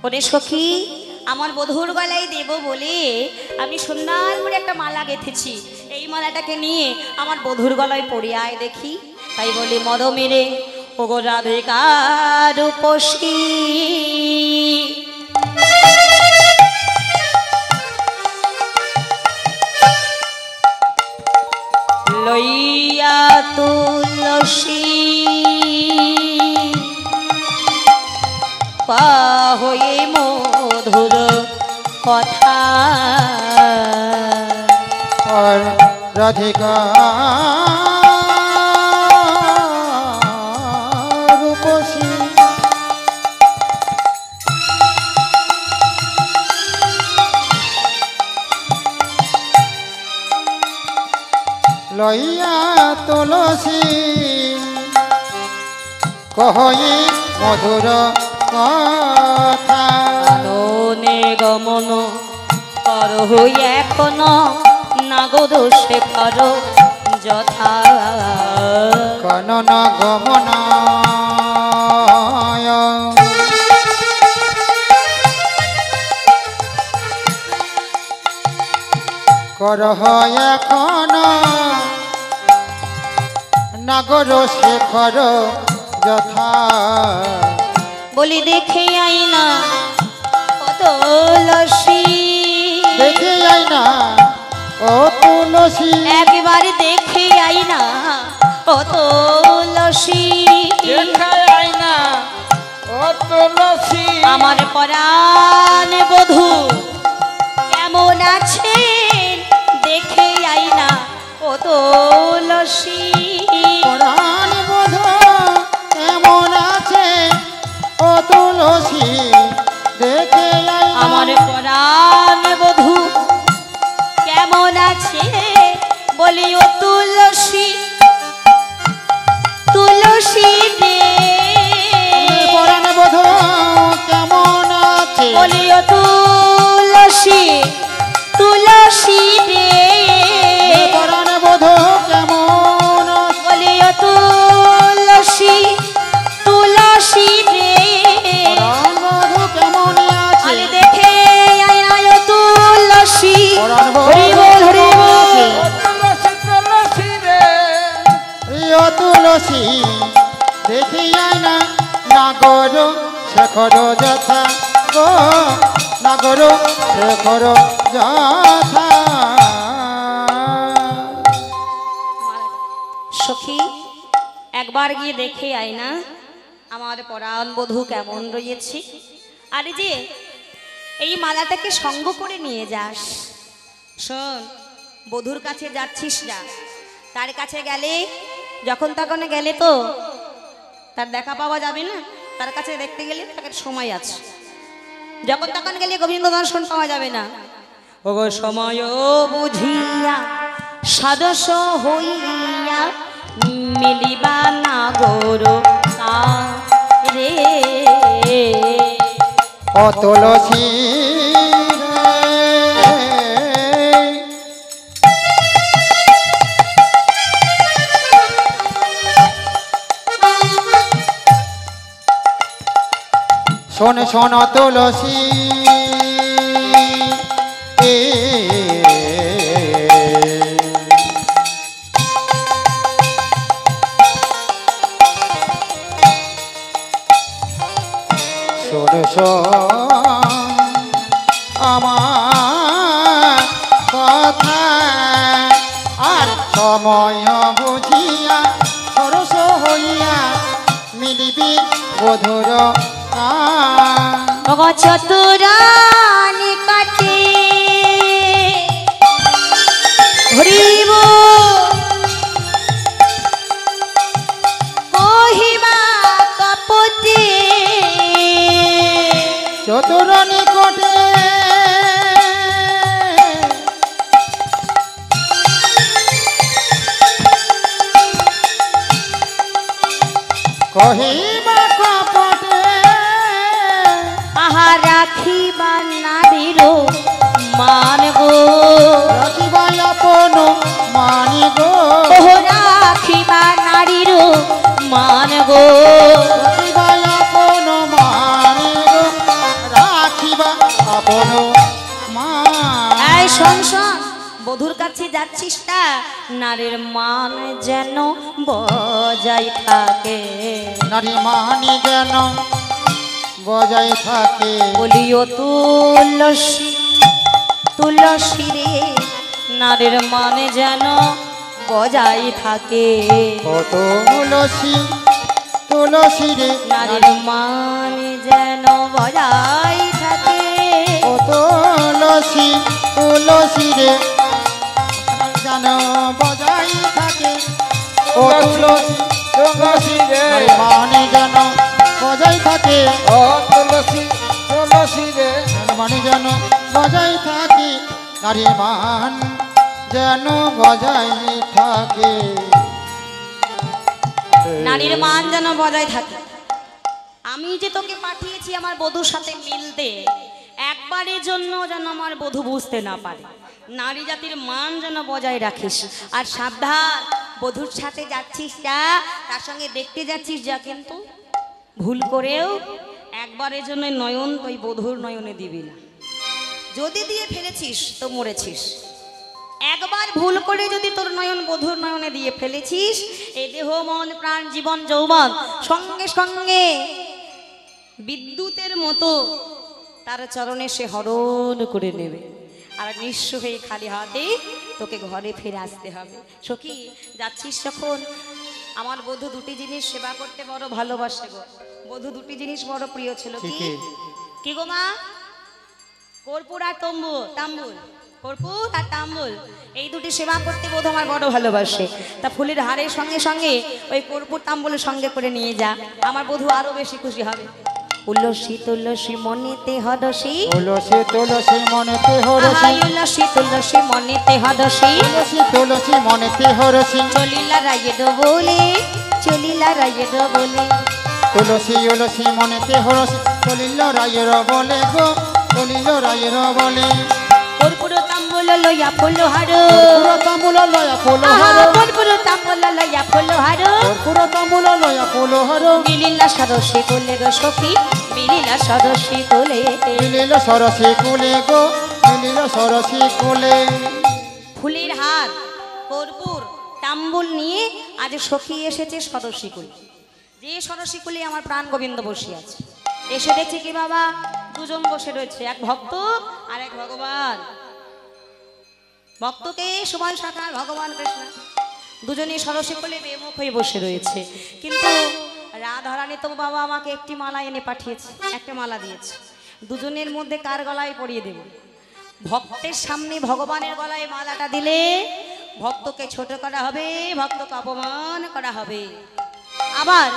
ওরে সখী, আমার বধূর গলায় দেব বলে আমি সুন্দর করে একটা মালা গেঁথেছি। এই মালাটাকে নিয়ে আমার বধূর গলায় পড়ে আয় দেখি। তাই বলি মদ মেরে ওগো রাধিকার রূপসী, লইয়া তুলসী হয়ে মধুর কথা রাধিকা রূপসী লইয়া তুলসী কহই মধুর কথা আননে গমন কর এখন নাগদ শেখর যথা কনন গমন করহ এখন নাগর শেখর যথা বলি দেখে আইনা তুলসী, দেখে আইনা ও তুলসী একবারে দেখে আইনা ও তুলসী, দেখে আইনা ও তুলসী আমার পরাণ বধূ কেমন আছেন দেখে আইনা ও তুলসী, পরাণ বোধ এমন আছে ও তুলসী দেখে আইনা আমার পরাণ বধূ কেমন আছে বলি ও তুলসী, তুলসী রে পরাণ বোধ কেমন আছে বলি ও তুলসী, তুলসী রে পরাণ বোধ কেমন আছে বলি ও তুলসী, তুলসী রে পরাণ বোধ কেমন আছে আরে দেখে আয় ও তুলসী, পরাণ বোধ হরি বল হরি বল। ও তুলসী তুলসী রে ও তুলসী দেখি আইনা নাগর শেখর যথা গো নাগর শেখর যথা সখী একবার গিয়ে দেখে আয় না আমার পরাণ বধূ কেমন রয়েছে। আরে যে এই মালাটাকে সঙ্গ করে নিয়ে যাস। শোন, বধূর কাছে যাচ্ছিস না, তার কাছে গেলে যখন তখন গেলে তো তার দেখা পাওয়া যাবে না, তার কাছে দেখতে গেলে তাকে সময় আছে, যখন তখন গেলে গোবিন্দ দর্শন পাওয়া যাবে না। ওগো সময় বুঝিয়া সদস্য হইয়া মিলিবা না গরো রে ও তুলসী শোন শোন তুলসী শোন শোন আমার কথা আর সময় বুঝিয়া সরস হইয়া মিলিবি বধুর চতুরানি কাটে হরিব কহিমা কপতে চতুর নিকটে কহিমা কপটে আহা রাখিবা নারীর মান গো, রাখিবা আপন মানি গো রাখিবা নারীর মান গো, রাখিবা আপন মানি গো আপন মান এই শোন শোন, বধুর কাছে যাচ্ছিস না, নারীর মান যেন বজায় থাকে। নারী মানি যেন বজায় থাকে। বলিও তুলসী তুলসী রে, নারীর মান যেন বজায় থাকে। ও তুলসী তুলসী রে, নারীর মান যেন বজায় থাকে। ও তুলসী তুলসী রে, যেন বজায় থাকে। ও তুলসী তুলসী রে, নারী মানি যেন বজায় থাকে। ও তুলসী তুলসী রে, মানে যেন বজায় থাকে। নারী মান যেন বজায় থাকে। নারীর মান যেন বজায় থাকে। আমি যে তোকে পাঠিয়েছি আমার বধূর সাথে মিলতে, একবারের জন্য যেন আমার বধূ বুঝতে না পারে। নারী জাতির মান যেন বজায় রাখিস। আর সাবধান, বধূর সাথে যাচ্ছিস যা, তার সঙ্গে দেখতে যাচ্ছিস যা, কিন্তু ভুল করেও একবারের জন্য নয়ন তুই বধূর নয়নে দিবি না। যদি দিয়ে ফেলেছিস তো মরেছিস। একবার ভুল করে যদি তোর নয়ন বধুর নয়নে দিয়ে ফেলেছিস, এই দেহ মন প্রাণ জীবন যৌবন সঙ্গে সঙ্গে বিদ্যুতের মতো তার চরণে সে হরণ করে নেবে। আর নিঃস্ব হয়ে খালি হাতে তোকে ঘরে ফিরে আসতে হবে। সখী, যাচ্ছিস যখন, আমার বধূ দুটি জিনিস সেবা করতে বড় ভালোবাসে গো। বধূ দুটি জিনিস বড় প্রিয় ছিল। কি ঠিকই। কি গো মা? কর্পূর আর তাম্বুল, কর্পূর আর তাম্বুল, এই দুটি সেবা করতে বোধ আমার বড় ভালোবাসে। তা ফুলের হারের সঙ্গে সঙ্গে ওই কর্পূর তাম্বুলের সঙ্গে করে নিয়ে যা, আমার বধূ আরো বেশি খুশি হবে। তুলসী তুলসী মনেতে হরসি, তুলসী তুলসী মনেতে হরসি, তুলসী তুলসী মনেতে হরসি, তুলসী তুলসী মনেতে হরসি। চলিলা রায়ের বলে, চলিলা রায়ের বলে, তুলসী তুলসী মনেতে হরসি, চলিল রায়ের বলে গো, চলিল রায়ের বলে। কর্পূর তাম্বুল লইয়া ফুল হার, কর্পূর তাম্বুল লয়া ফুল হার, কর্পূর তাম্বুল লইয়া ফুল হার, কর্পূর তাম্বুল লয়া ফুল হার। মিলিলা সরসী কোলে গো সখী, মিলিলা সরসী কোলে। মিলিল সরসী কুলে গো, মিলিল সরসী কুলে। ফুলের হার, কর্পূর তাম্বুল নিয়ে আজ সখী এসেছে সরসী কুলে। যে সরসী কুলে আমার প্রাণ গোবিন্দ বসে আছে। এসে দেখছে কি বাবা, দুজন বসে রয়েছে, এক ভক্ত আর এক ভগবান। ভক্তকে সমান শাখার ভগবান কৃষ্ণ, দুজনেই সরসী কোলে বেমুখ হয়ে বসে রয়েছে। কিন্তু রাধারানী তো বাবা আমাকে একটি মালা এনে পাঠিয়েছে, একটা মালা দিয়েছে। দুজনের মধ্যে কার গলায় পরিয়ে দেব? ভক্তের সামনে ভগবানের গলায় মালাটা দিলে ভক্তকে ছোট করা হবে, ভক্তকে অপমান করা হবে। আবার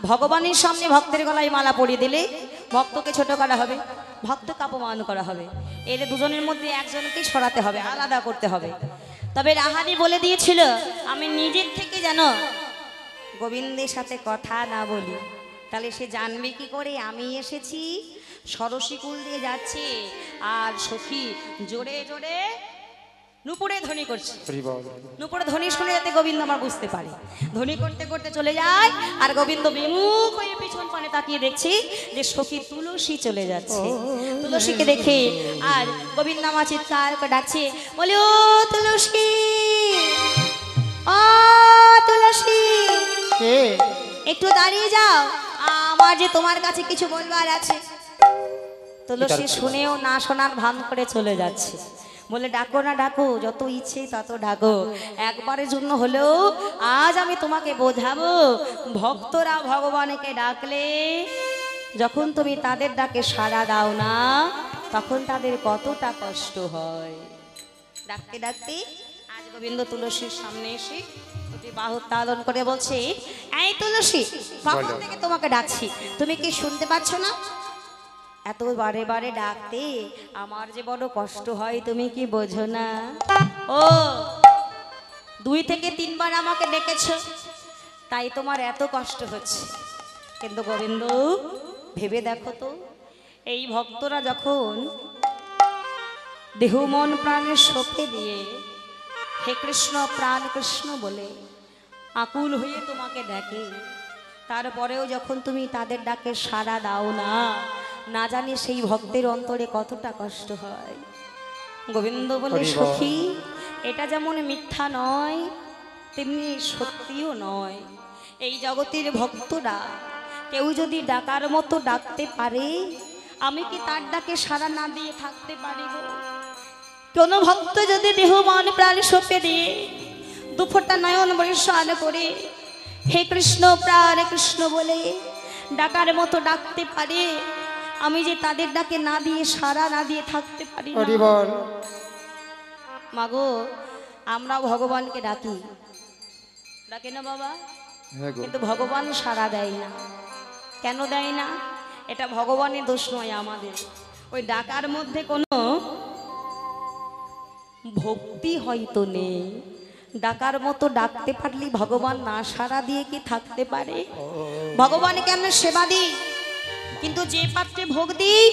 ভগবানের সামনে ভক্তের গলায় মালা পরিয়ে দিলে ভক্তকে ছোট করা হবে, ভক্তকে অপমান করা হবে। এর দুজনের মধ্যে একজনকে সরাতে হবে, আলাদা করতে হবে। তবে রাহানি বলে দিয়েছিল, আমি নিজের থেকে যেন গোবিন্দের সাথে কথা না বলি, তাহলে সে জানবে কি করে আমি এসেছি। সরসী কুল দিয়ে যাচ্ছে আর সখী জোরে জোরে নুপুরে ধ্বনি করছে। নুপুরে ধ্বনি শুনে যাতে গোবিন্দ আমার বুঝতে পারে। ধ্বনি করতে করতে চলে যায় আর গোবিন্দ বিমুখ হয়ে পিছন পানে তাকিয়ে দেখছি যে সখী তুলসী চলে যাচ্ছে। তুলসীকে দেখে আর গোবিন্দ আমার চিৎকার করে ডাকছে, বলে ও তুলসী, ও তুলসী, কে? একটু দাঁড়িয়ে যাও, আমার যে তোমার কাছে কিছু বলবার আছে। তুলসী শুনেও না শোনার ভান করে চলে যাচ্ছে। বলে ডাকো না ডাকো, যত ইচ্ছে তত ডাকো, একবারের জন্য হলেও আজ আমি তোমাকে বোঝাবো। ভক্তরা ভগবানকে ডাকলে যখন তুমি তাদের ডাকে সাড়া দাও না, তখন তাদের কতটা কষ্ট হয়। ডাকতে ডাকতে আজ গোবিন্দ তুলসীর সামনে এসে দুটি বাহু তাড়ন করে বলছে, এই তুলসী, কখন থেকে তোমাকে ডাকছি, তুমি কি শুনতে পাচ্ছ না? এত বারে বারে ডাকতে আমার যে বড় কষ্ট হয়, তুমি কি বোঝো না? ও 2 থেকে 3 বার আমাকে ডেকেছ, তাই তোমার এত কষ্ট হচ্ছে। কিন্তু গোবিন্দ, ভেবে দেখো তো, এই ভক্তরা যখন দেহ মন প্রাণের সঁপে দিয়ে হে কৃষ্ণ প্রাণ কৃষ্ণ বলে আকুল হয়ে তোমাকে ডাকে, তারপরেও যখন তুমি তাদের ডাকে সাড়া দাও না, না জানি সেই ভক্তের অন্তরে কতটা কষ্ট হয়। গোবিন্দ বলে, হরি বল। সখী, এটা যেমন মিথ্যা নয় তেমনি সত্যিও নয়। এই জগতের ভক্তরা কেউ যদি ডাকার মতো ডাকতে পারে, আমি কি তার ডাকে সাড়া না দিয়ে থাকতে পারি গো? কোন ভক্ত যদি দেহ মন প্রাণ সঁপে দিয়ে দুফোটা নয়ন বর্ষণ করে হে কৃষ্ণ প্রাণ কৃষ্ণ বলে ডাকার মতো ডাকতে পারে, আমি যে তাদের ডাকে না দিয়ে সাড়া না দিয়ে থাকতে পারি না। হরি বল। মাগো, আমরাও ভগবানকে ডাকি, ডাকে না বাবা? হ্যাঁ গো। কিন্তু ভগবান সাড়া দেয় না। কেন দেয় না? এটা ভগবানের দোষ নয়, আমাদের। ওই ডাকার মধ্যে কোনো ভক্তি হয়তো নেই। ডাকার মতো ডাকতে পারলে ভগবান না সাড়া দিয়ে কি থাকতে পারে? ভগবানকে আমরা সেবা দিই, কিন্তু যে পাত্রে ভোগ দিই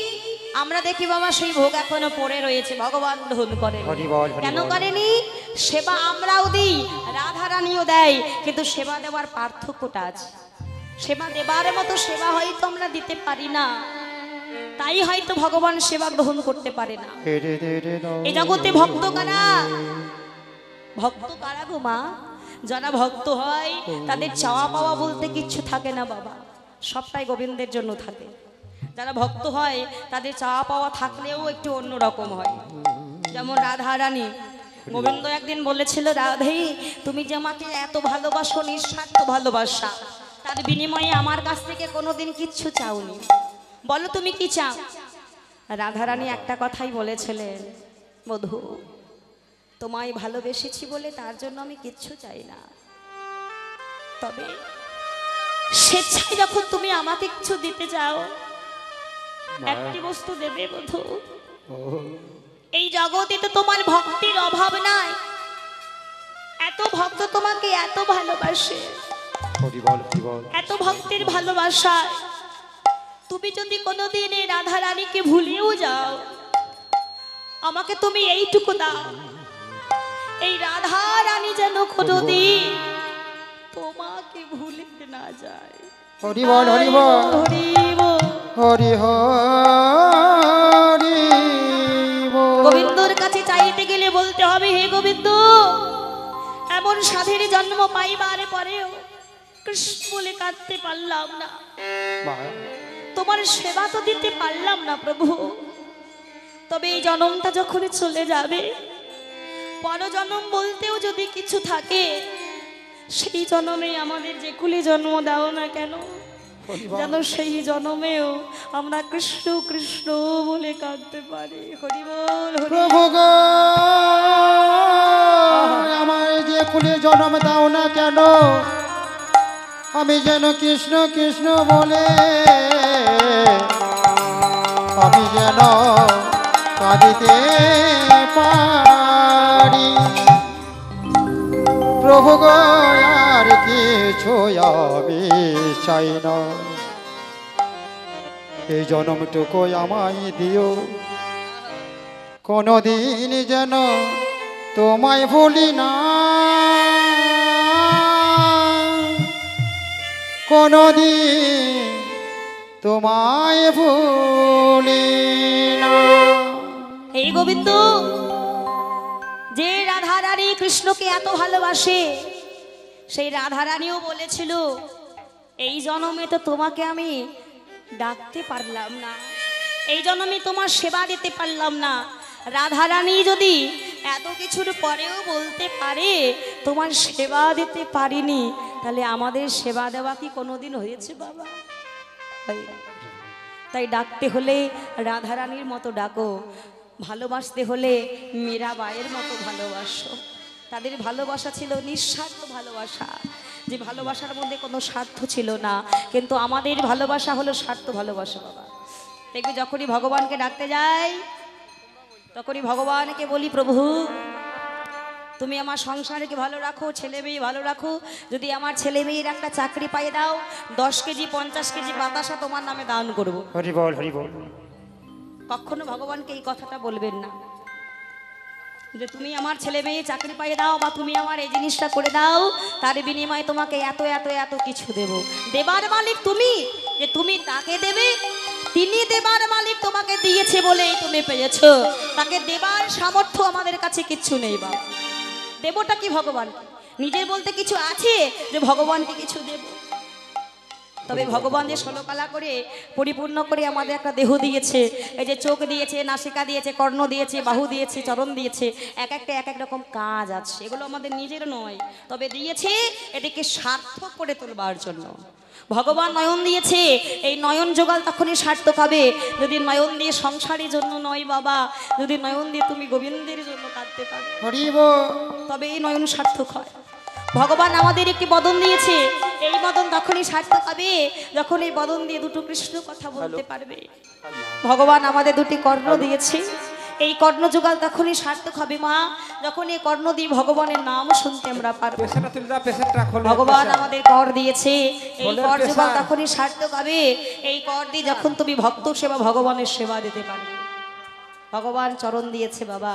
আমরা দেখি বাবা সেই ভোগ এখনো পড়ে রয়েছে, ভগবান গ্রহণ করেন। হরি বল, হরি কেন বল। করেনি? সেবা আমরাও দিই, রাধা রানীও দেয়, কিন্তু সেবা দেওয়ার পার্থক্যটা আছে। সেবা দেবার মতো সেবা হয়তো আমরা দিতে পারি না, তাই হয়তো ভগবান সেবা গ্রহণ করতে পারে না। এই জগতে ভক্ত কারা? ভক্ত কারা গো মা? যারা ভক্ত হয় তাদের চাওয়া পাওয়া বলতে কিচ্ছু থাকে না বাবা, সবটাই গোবিন্দের জন্য থাকে। যারা ভক্ত হয় তাদের চাওয়া পাওয়া থাকলেও একটু অন্যরকম হয়। যেমন রাধা রানী, গোবিন্দ একদিন বলেছিল, রাধে তুমি যে আমাকে এত ভালোবাসো, নিঃস্বার্থ ভালোবাসা, তার বিনিময়ে আমার কাছ থেকে কোনোদিন কিচ্ছু চাওনি, বলো তুমি কি চাও? রাধা রানী একটা কথাই বলেছিলেন, বধূ তোমায় ভালোবেসেছি বলে তার জন্য আমি কিচ্ছু চাই না, তবে স্বেচ্ছায় যখন তুমি আমাকে কিছু দিতে চাও, একটি বস্তু দেবে বধূ। এই জগতে তো তোমার ভক্তির অভাব নাই, এত ভক্ত তোমাকে এত ভালোবাসে, হরি বল, হরি বল। এত ভক্তির ভালোবাসা, তুমি যদি কোনোদিন এই রাধা রানীকে ভুলেও যাও, আমাকে তুমি এইটুকু দাও, এই রাধা রানী যেন কোনোদিন তোমাকে ভুলে না যায়। হরি বল, হরি বল। হরি বল। হরি হরি বল। গোবিন্দর কাছে চাইতে গেলে বলতে হবে, হে গোবিন্দ, এমন সাধের জন্ম পাইবার পরেও কৃষ্ণ বলে কাঁদতে পারলাম না, মা, তোমার সেবা তো দিতে পারলাম না প্রভু। তবে এই জন্মটা যখন চলে যাবে, পরজন্ম বলতেও যদি কিছু থাকে, সেই জন্মে আমাদের যে কুলে জন্ম দাও না কেন, যেন সেই জন্মেও আমরা কৃষ্ণ কৃষ্ণ বলে কাঁদতে পারি। হরি বল, হরি প্রভু গো, আমার যে কুলে জন্ম দাও না কেন, আমি যেন কৃষ্ণ কৃষ্ণ বলে আমি যেন কাঁদিতে পারি। প্রভু গো, আর কিছু আমি চাই না, এই জন্মটুকু আমায় দিও, কোনদিন যেন তোমায় ভুলি না, কোনদিন তোমায় ভুলি না। এই গোবিন্দ, যে রাধা রানী কৃষ্ণকে এত ভালোবাসে, সেই রাধা রানীও বলেছিল, এই জন্মে তো তোমাকে আমি ডাকতে পারলাম না, এই জন্মে তোমার সেবা দিতে পারলাম না। রাধা রানী যদি এত কিছুর পরেও বলতে পারে তোমার সেবা দিতে পারিনি, তাহলে আমাদের সেবা দেওয়া কি কোনোদিন হয়েছে বাবা? তাই ডাকতে হলে রাধা রানীর মতো ডাকো, ভালোবাসতে হলে মীরাবাইয়ের মতো ভালোবাসো। তাদের ভালোবাসা ছিল নিঃস্বার্থ ভালোবাসা, যে ভালোবাসার মধ্যে কোনো স্বার্থ ছিল না, কিন্তু আমাদের ভালোবাসা হলো স্বার্থ ভালোবাসা বাবা। দেখবি যখনই ভগবানকে ডাকতে যাই, তখনই ভগবানকে বলি, প্রভু তুমি আমার সংসারকে ভালো রাখো, ছেলে মেয়ে ভালো রাখো, যদি আমার ছেলে মেয়ের একটা চাকরি পাইয়ে দাও, 10 কেজি 50 কেজি বাতাসা তোমার নামে দান করবো। হরি বল, হরি বল। কখনো ভগবানকে এই কথাটা বলবেন না, যে তুমি আমার ছেলে মেয়ে চাকরি পাইয়ে দাও, বা তুমি আমার এই জিনিসটা করে দাও, তার বিনিময়ে তোমাকে এত এত এত কিছু দেব। দেবার মালিক তুমি, যে তুমি তাকে দেবে তিনি দেবার মালিক, তোমাকে দিয়েছে বলেই তুমি পেয়েছো। তাকে দেবার সামর্থ্য আমাদের কাছে কিচ্ছু নেই বাবা। দেবটা কি ভগবান? নিজের বলতে কিছু আছে যে ভগবানকে কিছু দেব? তবে ভগবান যে 16 কলা করে পরিপূর্ণ করে আমাদের একটা দেহ দিয়েছে, এই যে চোখ দিয়েছে, নাসিকা দিয়েছে, কর্ণ দিয়েছে, বাহু দিয়েছে, চরণ দিয়েছে, এক একটা এক এক রকম কাজ আছে, এগুলো আমাদের নিজের নয়, তবে দিয়েছে এটাকে সার্থক করে তোলবার জন্য। ভগবান নয়ন দিয়েছে, এই নয়ন জোগাল তখনই সার্থক হবে যদি নয়ন দিয়ে সংসারের জন্য নয় বাবা, যদি নয়ন দিয়ে তুমি গোবিন্দের জন্য কাঁদতে পারো, হরিব তবে এই নয়ন সার্থক হয়। ভগবান আমাদের একটি বদন দিয়েছে, এই বদন তখনই সার্থক হবে যখন এই বদন দিয়ে দুটো কৃষ্ণ কথা বলতে পারবে। ভগবান আমাদের দুটি কর্ণ দিয়েছে, এই কর্ণ যুগাল তখনই সার্থক হবে মা যখন এই কর্ণ দিয়ে ভগবানের নাম শুনতে আমরা পারবো। ভগবান আমাদের কর দিয়েছে, এই কর যুগাল তখনই সার্থক হবে এই কর দিয়ে যখন তুমি ভক্ত সেবা ভগবানের সেবা দিতে পারবে। ভগবান চরণ দিয়েছে বাবা,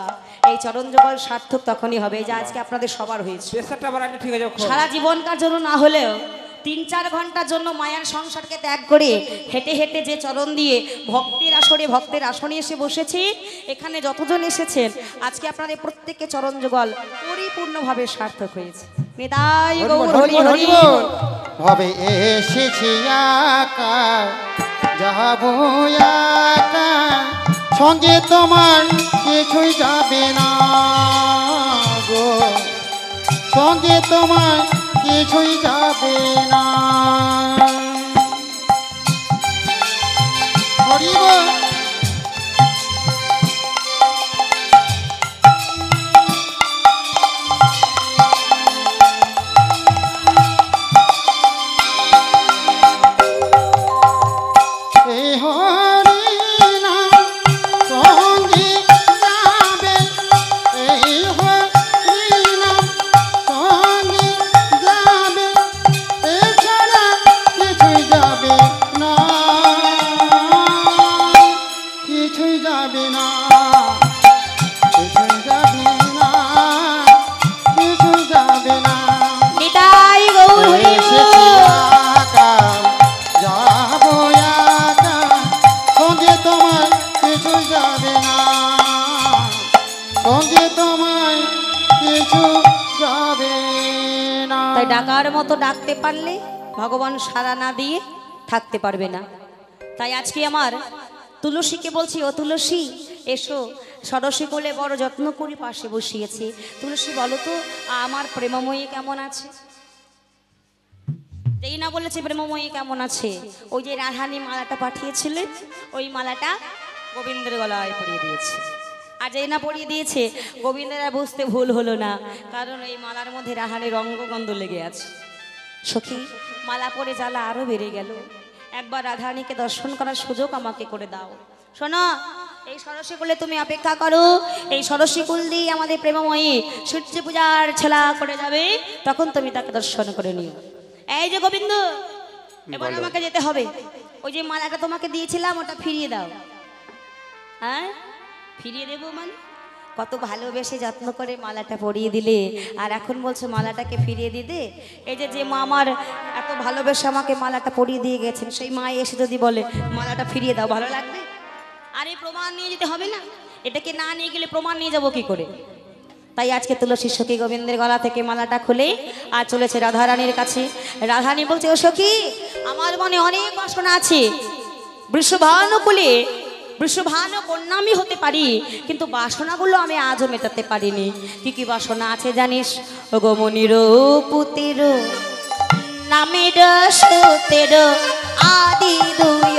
এই চরণ যুগল সার্থক তখনই হবে। এই যে আজকে আপনাদের সবার হয়েছে, সারা জীবনকার জন্য না হলেও 3-4 ঘন্টার জন্য মায়ার সংসারকে ত্যাগ করে হেঁটে হেঁটে যে চরণ দিয়ে ভক্তের আসরে ভক্তের আসনে এসে বসেছি, এখানে যতজন এসেছেন আজকে আপনাদের প্রত্যেককে চরণ যুগল পরিপূর্ণভাবে সার্থক হয়েছে। নিতাই গৌর হরি হরি বল। হবে এসেছি একা, যাবো একা, সঙ্গে তোমার কিছুই যাবে না গো, সঙ্গে তোমার কিছুই যাবে না। হরি বল। এই হরি নাম সঙ্গে যাবে, এই হরি নাম সঙ্গে যাবে, এছাড়া কিছুই যাবে না, কিছুই যাবে না, কিছুই যাবে না, কিছুই যাবে না। নিতাই গৌর হরি এসেছি বল। একা, যাবো একা, সঙ্গে তোমার কিছু যাবে না, সঙ্গে তোমার কিছু যাবে না। তাই ডাকার মতো ডাকতে পারলে ভগবান সাড়া না দিয়ে থাকতে পারবে না। তাই আজকে আমার তুলসীকে বলছি, ও তুলসী এসো, ষোড়শী কোলে বড় যত্ন করে পাশে বসিয়েছি। তুলসী বলো তো আমার প্রেমময়ী কেমন আছে? যেই না বলেছে প্রেমময়ী কেমন আছে, ওই যে রাধানী মালাটা পাঠিয়েছিলেন ওই মালাটা গোবিন্দের গলায় পরিয়ে দিয়েছে। আর যেই না পরিয়ে দিয়েছে গোবিন্দের আর বুঝতে ভুল হলো না, কারণ এই মালার মধ্যে রাধানীর রঙ্গগন্ধ লেগে আছে। সখী মালা পরে জ্বালা আরো বেড়ে গেল, একবার রাধারানীকে দর্শন করার সুযোগ আমাকে করে দাও। শোনো, এই ষোড়শী কুলে তুমি অপেক্ষা করো, এই ষোড়শী কুল দিয়ে আমাদের প্রেমময়ী সূর্য পূজার ছেলা করে যাবে, তখন তুমি তাকে দর্শন করে নিও। এই যে গোবিন্দ, এবার আমাকে যেতে হবে, ওই যে মালাটা তোমাকে দিয়েছিলাম ওটা ফিরিয়ে দাও। হ্যাঁ ফিরিয়ে দেবো মানে? কত ভালোবেসে যত্ন করে মালাটা পরিয়ে দিলে, আর এখন বলছো মালাটাকে ফিরিয়ে দিতে? এই যে যে মা আমার এত ভালোবেসে আমাকে মালাটা পরিয়ে দিয়ে গেছেন, সেই মা এসে যদি বলে মালাটা ফিরিয়ে দাও, ভালো লাগবে? আরে প্রমাণ নিয়ে যেতে হবে না? এটাকে না নিয়ে গেলে প্রমাণ নিয়ে যাবো কি করে? তাই আজকে তুলসী সখী গোবিন্দের গলা থেকে মালাটা খুলে আর চলেছে রাধারানীর কাছে। রাধারানী বলছে, ও সখী আমার মনে অনেক বাসনা আছে, বৃষভানুকুলে বৃষভানু কন্যা আমি হতে পারি, কিন্তু বাসনাগুলো আমি আজও মেটাতে পারিনি। কি কি বাসনা আছে জানিস? ওগো মনির পুতির নামের সুতের আদি দুই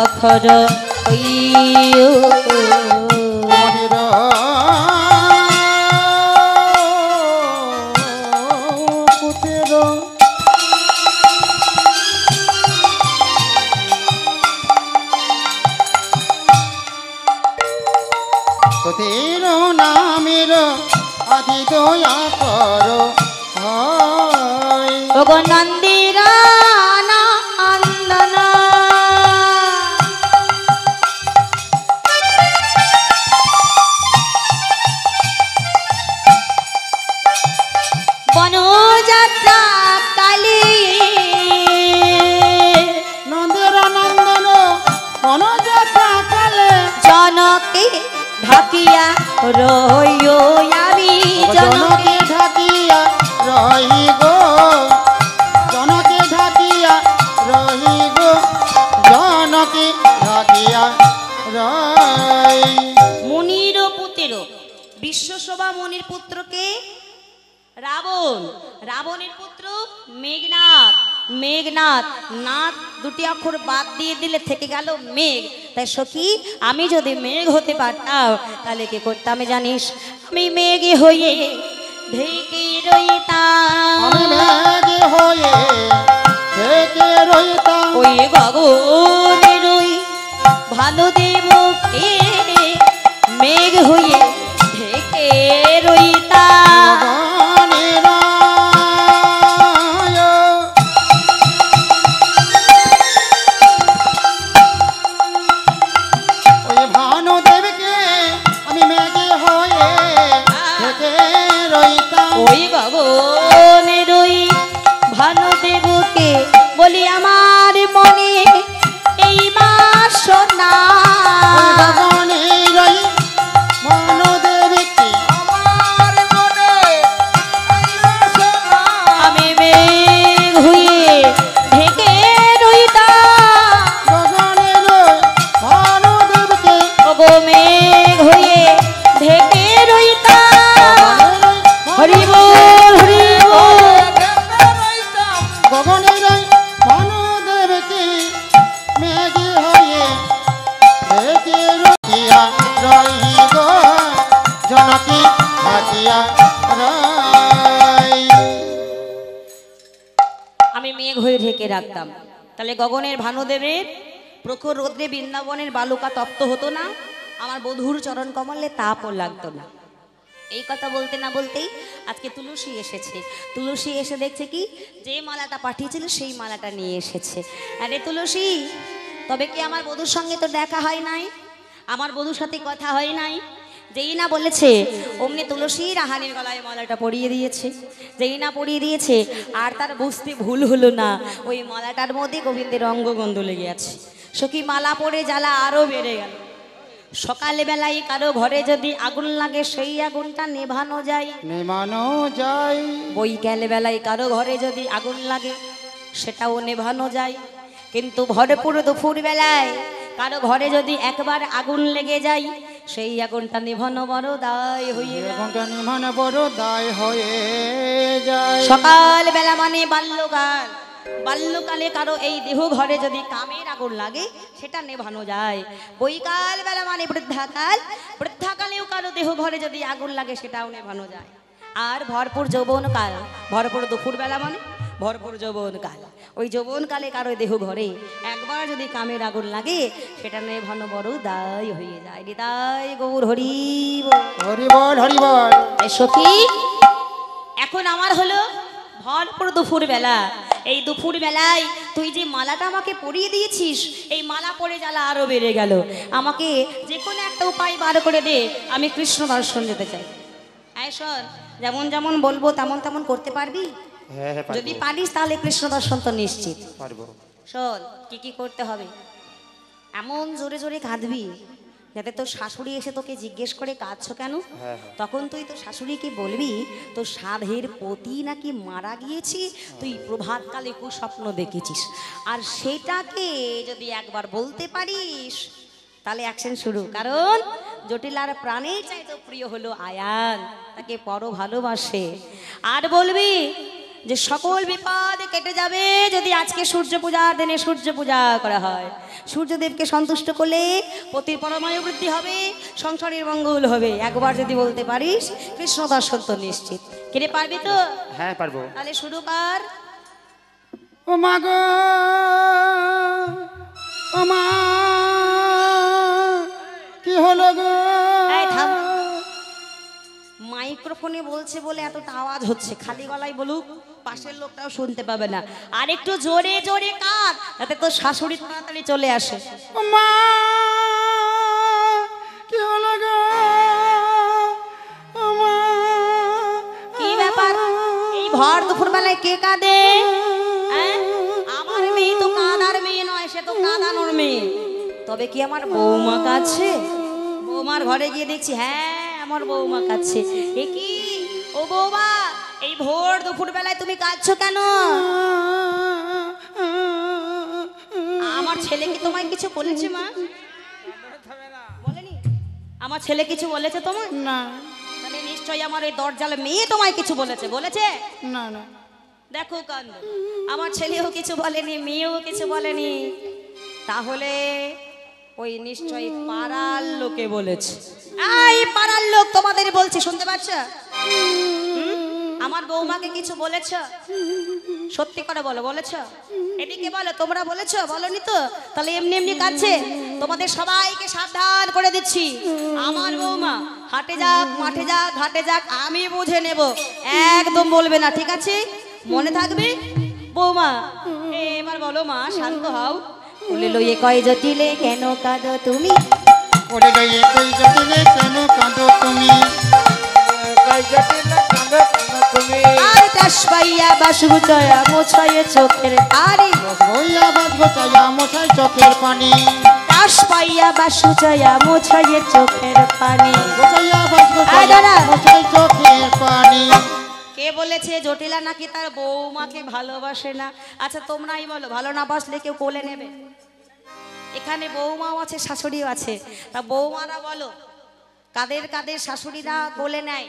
অক্ষর মনির পুতির পুতির নামের আদি দয়া কর হয়। ওগো নন্দিরা নন্দন বনযাত্রা কালী নন্দের নন্দন বন জনকে ঢাকিয়া রইও আমি জনকে জনকে ঢাকিয়া রহি গো, জনকে ঢাকিয়া রহি গো, জনকে ঢাকিয়া রই। মুনির পুত্র বিশ্বশোভা মুনির পুত্রকে রাবণ, রাবণের পুত্র মেঘনাথ, মেঘনাথ নাথ দুটি অক্ষর বাদ দিয়ে দিলে থেকে গেল মেঘ। তাই সখী আমি যদি মেঘ হতে পারতাম তাহলে কি করতাম জানিস? আমি মেঘ হয়ে ঢেকে রইতাম, আমি মেঘে হয়ে থেকে রইতাম, ওই গগনের ওই ভালো দেবকে মেঘ হয়ে ঢেকে রইতাম। গগনের আয়। ওই ভানুদেবকে আমি মেঘে হয়ে থেকে রইতাম, ওই গগনের ওই ভালো দেবকে বলি আমার মনে এই বাসনা। ওই গগনের ওই ভানুদেবকে আমার মনে আমি মেঘ হয়ে ঢেকে রইতাম, গগনের ওই ভানুদেবকে ওগো মেঘ হয়ে ঢেকে রইতাম। হরি বল হরি বল। গগনের ওই ভানুদেবকে মেঘে হয়ে থেকে রহিয়া রহি গো, জনকে ঢাকিয়া রই। আমি মেঘ হয়ে ঢেকে রাখতাম, তাহলে গগনের ভানুদেবের প্রখর রোদ্রে বৃন্দাবনের বালুকা তপ্ত হতো না, আমার বধূর চরণ কমলে তাপও লাগতো না। এই কথা বলতে না বলতেই আজকে তুলসী এসেছে। তুলসী এসে দেখছে কি যে মালাটা পাঠিয়েছিল সেই মালাটা নিয়ে এসেছে। আরে তুলসী, তবে কি আমার বধূর সঙ্গে তো দেখা হয় নাই, আমার বধূর সাথে কথা হয় নাই? যেই না বলেছে অমনি তুলসী রাহানির গলায় মালাটা পরিয়ে দিয়েছে। যেই না পরিয়ে দিয়েছে আর তার বুঝতে ভুল হলো না, ওই মালাটার মধ্যে গোবিন্দের অঙ্গগন্ধ লেগে আছে। সখী মালা পরে জ্বালা আরো বেড়ে গেল। সকালবেলায় কারো ঘরে যদি আগুন লাগে সেই আগুনটা নেভানো যায়, নেমানো যায়, বৈকাল বেলায় কারো ঘরে যদি আগুন লাগে সেটাও নেভানো যায়। কিন্তু ভরপুর দুপুর বেলায় কারো ঘরে যদি একবার আগুন লেগে যায় সেই আগুনটা নেভানো বড় দায় হয়ে যায়। এখনটা নিমান বড় দায় হয়ে যায়। সকাল বেলা মানে বাল্যকাল, বাল্যকালে কারো এই দেহ ঘরে যদি কামের আগুন লাগে সেটা নেভানো যায়। বৈকাল বেলা মানে বৃদ্ধাকাল, বৃদ্ধাকালেও কারো দেহ ঘরে যদি আগুন লাগে সেটাও নেভানো যায়। আর ভরপুর যৌবনকাল, ভরপুর দুপুর বেলা মানে ভরপুর যৌবনকাল, ওই যৌবনকালে কারো দেহ ঘরে একবার যদি কামের আগুন লাগে সেটা নেভানো বড় দায় হয়ে যায়। তাই গৌর হরি বল। হরি বল হরি বল। এই সখী এখন আমার হলো ভরপুর দুপুর বেলা, এই দুপুর বেলায় তুই যে মালাটা আমাকে পরিয়ে দিয়েছিস এই মালা পরে জ্বালা আরো বেড়ে গেল। আমাকে যে কোনো একটা উপায় বার করে দে, আমি কৃষ্ণ দর্শন যেতে চাই। আয় শোন, যেমন যেমন বলবো তেমন তেমন করতে পারবি? হ্যাঁ হ্যাঁ যদি পারিস তাহলে কৃষ্ণ দর্শন তো নিশ্চিত। পারবো। শোন কি কি করতে হবে, এমন জোরে জোরে কাঁদবি যাতে তোর শাশুড়ি এসে তোকে জিজ্ঞেস করে কাঁদছো কেন। হ্যাঁ। তখন তুই তোর শাশুড়িকে বলবি তোর সাধের পতি নাকি মারা গিয়েছি, তুই প্রভাতকালে কুস্বপ্ন দেখেছিস। আর সেটাকে যদি একবার বলতে পারিস তাহলে অ্যাকশন শুরু। কারণ জটিলার প্রাণের চাইতে প্রিয় হলো আয়ান, তাকে বড় ভালোবাসে। আর বলবি যে সকল বিপদ কেটে যাবে যদি আজকে সূর্য পূজার দিনে সূর্য পূজা করা হয়। সূর্যদেবকে সন্তুষ্ট করলে পতির পরমায়ু বৃদ্ধি হবে, সংসারের মঙ্গল হবে। একবার যদি বলতে পারিস কৃষ্ণ দর্শন তো নিশ্চিত। কেটে পারবি তো? হ্যাঁ পারবো। তাহলে শুরু কর। ও মা গো, ও মা, কি হলো গো? এই থাম। মাইক্রোফোনে বলছে বলে এতটা আওয়াজ হচ্ছে, খালি গলায় বলুক পাশের লোকটাও শুনতে পাবে না। আর একটু জোরে জোরে কাঁদ যাতে তোর শাশুড়ি তাড়াতাড়ি চলে আসে। ও মা, কি হলো গো? ও মা, কি ব্যাপার, এই ভর দুপুর বেলায় কে কাঁদে? হ্যাঁ? আমার মেয়ে তো কাঁদার মেয়ে নয়, সে তো কাঁদানোর মেয়ে। তবে কি আমার বৌমা কাছে? বৌমার ঘরে গিয়ে দেখছি হ্যাঁ আমার বৌমা কাঁদছে। এ কি ও বৌমা, এই ভোর দুপুর বেলায় তুমি কাঁদছো কেন? আমার ছেলে কি তোমায় কিছু বলেছে মা? বলেনি? আমার ছেলে কিছু বলেছে তোমায়? না তাহলে নিশ্চয়ই আমার এই দরজাল মেয়ে তোমায় কিছু বলেছে। বলেছে? না না দেখো কান্দ, আমার ছেলেও কিছু বলেনি, মেয়েও কিছু বলেনি, তাহলে ওই নিশ্চয়ই পাড়ার লোকে বলেছে। এই পাড়ার লোক তোমাদের বলছে, শুনতে পাচ্ছ? আমার বৌমাকে কিছু বলেছ? সত্যি করে বলো, বলেছ? এদিকে বলো, তোমরা বলেছ? বলনি তো? তাহলে এমনি এমনি কাছে তোমাদের সবাইকে সাবধান করে দিচ্ছি। আমার বৌমা হাটে যাক, মাঠে যাক, ঘাটে যাক, আমি বুঝে নেব, একদম বলবে না, ঠিক আছে? মনে থাকবে বৌমা। এবার বলো মা, শান্ত হও। বলে লইয়ে কয় জটিলে কেন কাঁদো তুমি? ওরে লইয়ে কই জটিলে কেন কাঁদো তুমি? কই জটিলে কাঁদো কেন তুমি? আর দাস পাইয়া বাসু চয়া মোছায়ে চোখের পানি। বইয়া বাজ গোচাইয়া মোছাই চোখের পানি। দাস পাইয়া বাসু চয়া মোছায়ে চোখের পানি। গোচাইয়া বাজ গোচাইয়া মোছাই চোখের পানি। কে বলেছে জটিলা নাকি তার বৌমাকে ভালোবাসে না? আচ্ছা তোমরাই বলো, ভালো না বাসলে কেউ কোলে নেবে? এখানে বৌমাও আছে, শাশুড়িও আছে, তা বৌমারা বলো কাদের কাদের শাশুড়িরা কোলে নেয়?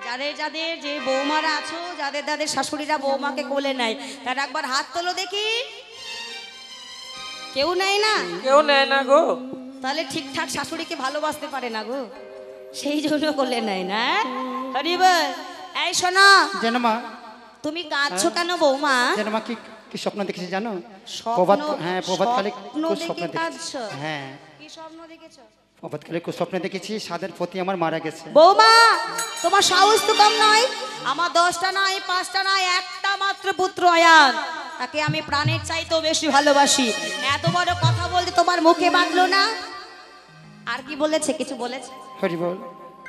যাদের যাদের যে বৌমারা আছো, যাদের যাদের শাশুড়িরা বৌমাকে কোলে নেয়, তারা একবার হাত তোলো দেখি। কেউ নেয় না? কেউ নেয় না গো। তাহলে ঠিকঠাক শাশুড়িকে ভালোবাসতে পারে না গো, সেই জন্য কোলে নেয় না। হরি বল। এই শোনো, যেন মা, তুমি কাঁদছো কেন বৌমা? যেন মা, কি কি স্বপ্ন দেখেছি জানো? স্বপ্ন? প্রভাত, হ্যাঁ প্রভাতকালে স্বপ্ন খুব দেখে স্বপ্ন দেখেছি। কাঁদছো? হ্যাঁ কি স্বপ্ন দেখেছো? প্রভাতকালে খুব স্বপ্ন দেখেছি, সাদের প্রতি আমার মারা গেছে। বৌমা তোমার সাহস তো কম নয়। আমার 10টা নয়, 5টা নয়, একটা মাত্র পুত্র আয়ান, তাকে আমি প্রাণের চাইতেও বেশি ভালোবাসি। এত বড় কথা বলতে তোমার মুখে বাঁধলো না? আর কি বলেছে? কিছু বলেছে? হরি বল।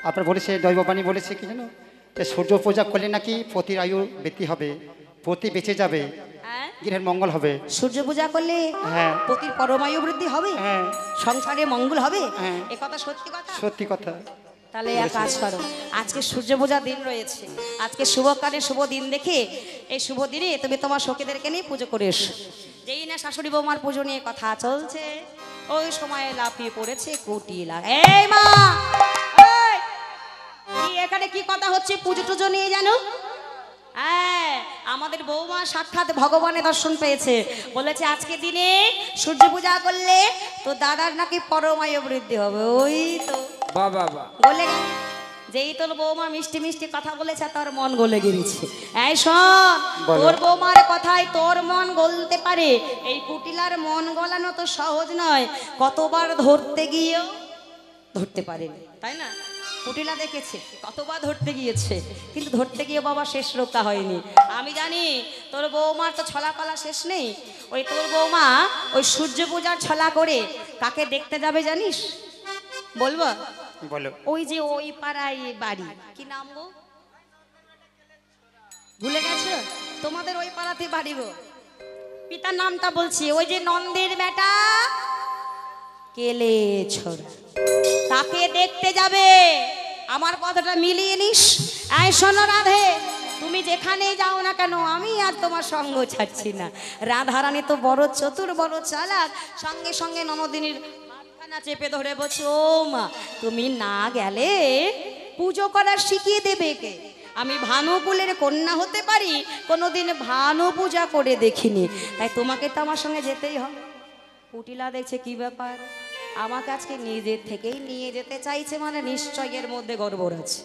আপনার বলেছে, দৈববাণী বলেছে কি জানো, যে সূর্য পূজা করলে নাকি পতির আয়ু বৃদ্ধি হবে, পতি বেঁচে যাবে, হ্যাঁ, গৃহের মঙ্গল হবে। সূর্য পূজা করলে হ্যাঁ। পতির পরমায়ু বৃদ্ধি হবে, হ্যাঁ সংসারে মঙ্গল হবে। হ্যাঁ। এ কথা সত্যি কথা? সত্যি কথা। তাহলে এক কাজ করো, আজকে সূর্য পূজার দিন রয়েছে, আজকে শুভ কালে শুভ দিন দেখে এই শুভ দিনে তুমি তোমার সখীদেরকে নিয়ে পুজো করে এসো। যেই না শাশুড়ি বৌমার পুজো নিয়ে কথা চলছে, ওই সময় লাফিয়ে পড়েছে কুটিলা। এই মা, এই, কি এখানে কি কথা হচ্ছে পুজো টুজো নিয়ে জানো? হ্যাঁ, আমাদের বৌমা সাক্ষাৎ ভগবানের দর্শন পেয়েছে, বলেছে আজকে দিনে সূর্য পূজা করলে তো দাদার নাকি পরমায়ু বৃদ্ধি হবে। ওই তো বাবা বা বলে গেল। যেই তোর বৌমা মিষ্টি মিষ্টি কথা বলেছে, তোর মন গলে গিয়েছে। এই শোন, বলো। তোর বৌমার কথায় তোর মন গলতে পারে, এই কুটিলার মন গলানো তো সহজ নয়। কতবার ধরতে গিয়েও ধরতে পারেনি, তাই না? কুটিলা দেখেছে কতবার ধরতে গিয়েছে, কিন্তু ধরতে গিয়ে বাবা শেষ রক্ষা হয়নি। আমি জানি তোর বৌমার তো ছলাকলা শেষ নেই। ওই তোর বৌমা ওই সূর্য পূজার ছলা করে কাকে দেখতে যাবে জানিস? বলবো? বলো। ওই যে ওই পাড়ায় বাড়ি, কি নাম গো? ভুলে গেছো? তোমাদের ওই পাড়াতে বাড়ি গো। পিতার নামটা বলছি, ওই যে নন্দের বেটা কেলে ছোড়া, তাকে দেখতে যাবে। আমার কথাটা মিলিয়ে নিস। এই শোনো রাধে, তুমি যেখানেই যাও না কেন, আমি আর তোমার সঙ্গ ছাড়ছি না। রাধারানী তো বড় চতুর, বড় চালাক, সঙ্গে সঙ্গে ননদিনীর হাতখানা চেপে ধরে বলছে, ও মা তুমি না গেলে পুজো করার শিখিয়ে দেবে কে? আমি ভানুকুলের কন্যা হতে পারি, কোনোদিন ভানু পূজা করে দেখিনি, তাই তোমাকে তো আমার সঙ্গে যেতেই হবে। কুটিলা দেখছে কি ব্যাপার, আমাকে আজকে নিজের থেকেই নিয়ে যেতে চাইছে, মানে নিশ্চয় এর মধ্যে গড়বড় আছে।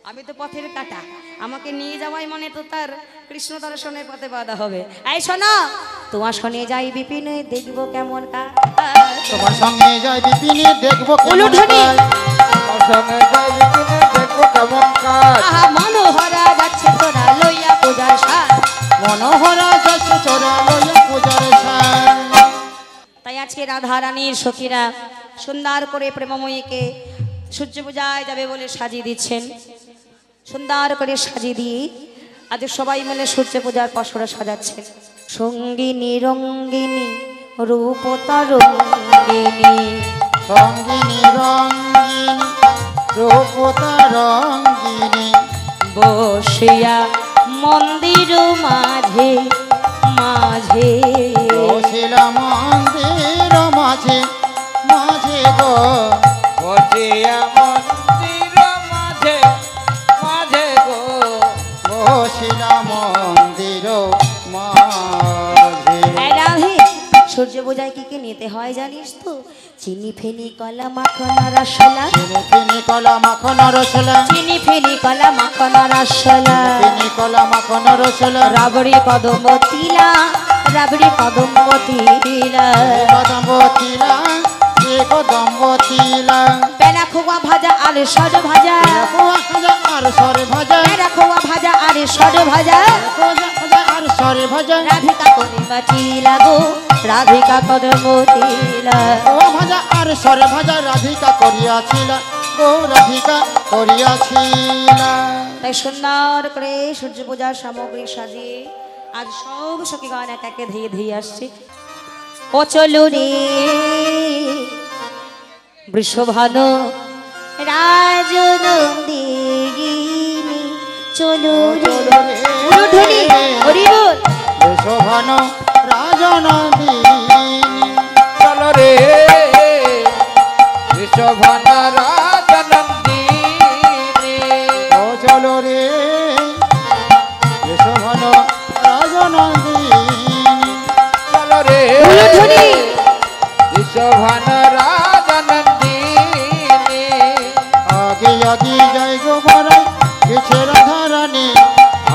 আমি তো পথের কাটা, আমাকে নিয়ে যাওয়াই মানে তো তার কৃষ্ণ দর্শনের পথে বাধা হবে। এই শোনো, তোমার সঙ্গে যাই বিপিনে, দেখবো কেমন কাজ। তোমার সঙ্গে যাই বিপিনে, দেখবো কেমন উলুধ্বনি। কাজ। আমার সঙ্গে যাই বিপিনে, দেখবো কেমন কাজ। আহা মনোহরা যাচ্ছে তোরা লইয়া পূজার সাজ। মনোহরা যাচ্ছে চোরা লইয়া পূজার সাজ। তাই আজকে রাধা রানীর সখীরা সুন্দর করে প্রেমময়ীকে সূর্য পূজায় যাবে বলে সাজিয়ে দিচ্ছেন। সুন্দর করে সাজিয়ে দিয়ে আজ সবাই মিলে সূর্য পূজার পসরা সাজাচ্ছেন। সঙ্গিনী রঙ্গিনী রূপতা রঙ্গিনী, সঙ্গিনী রঙ্গিনী রঙ্গিনী বসিয়া মন্দির মাঝে মাঝে বসিলা মন্দির মাঝে মাঝে গো বসিয়া মন্দির মাঝে মাঝে গো বসিলা মন্দির মাঝে। এই রাধে, সূর্য পূজায় কি কি নিতে হয় জানিস তো? চিনি ফেনি কলা মাখন রসলা, চিনি চিনি কলা মাখন রসলা, চিনি ফেনি কলা মাখন রসলা, চিনি কলা মাখন রসলা, রাবড়ি কদম্ব তিলা, রাবড়ি কদম্ব তিলা, কদম্ব তিলা, কদম্ব তিলা, পেনা খোয়া ভাজা আর সর ভাজা, খোয়া ভাজা আর সরে ভাজা, পেনা খোয়া ভাজা আর সর ভাজা, খোয়া ভাজা আর সরে ভাজা, রাধিকা কদম্ব তিলা গো, রাধিকা কদম্ব তিলা। খোয়া ভাজা আর সরে ভাজা রাধিকা করিয়াছিল গো, রাধিকা করিয়াছিল। তাই সুন্দর করে সূর্য পূজার সামগ্রী সাজিয়ে আজ সব সখীগণ এক একে ধেয়ে ধেয়ে আসছে। ও চলো রে বৃষভানু রাজনন্দিনী, চলো রে উলুধ্বনি, হরি বল। শোভন রাজনন্দিনী চলো রে ঋষভন রাজনন্দিনী, ও চলো রে শোভন রাজনন্দিনী চলো রে উলুধ্বনি, ঋষভন রাজনন্দিনী, আগে আগে যাই গো বড়াই পিছে রাধারানী,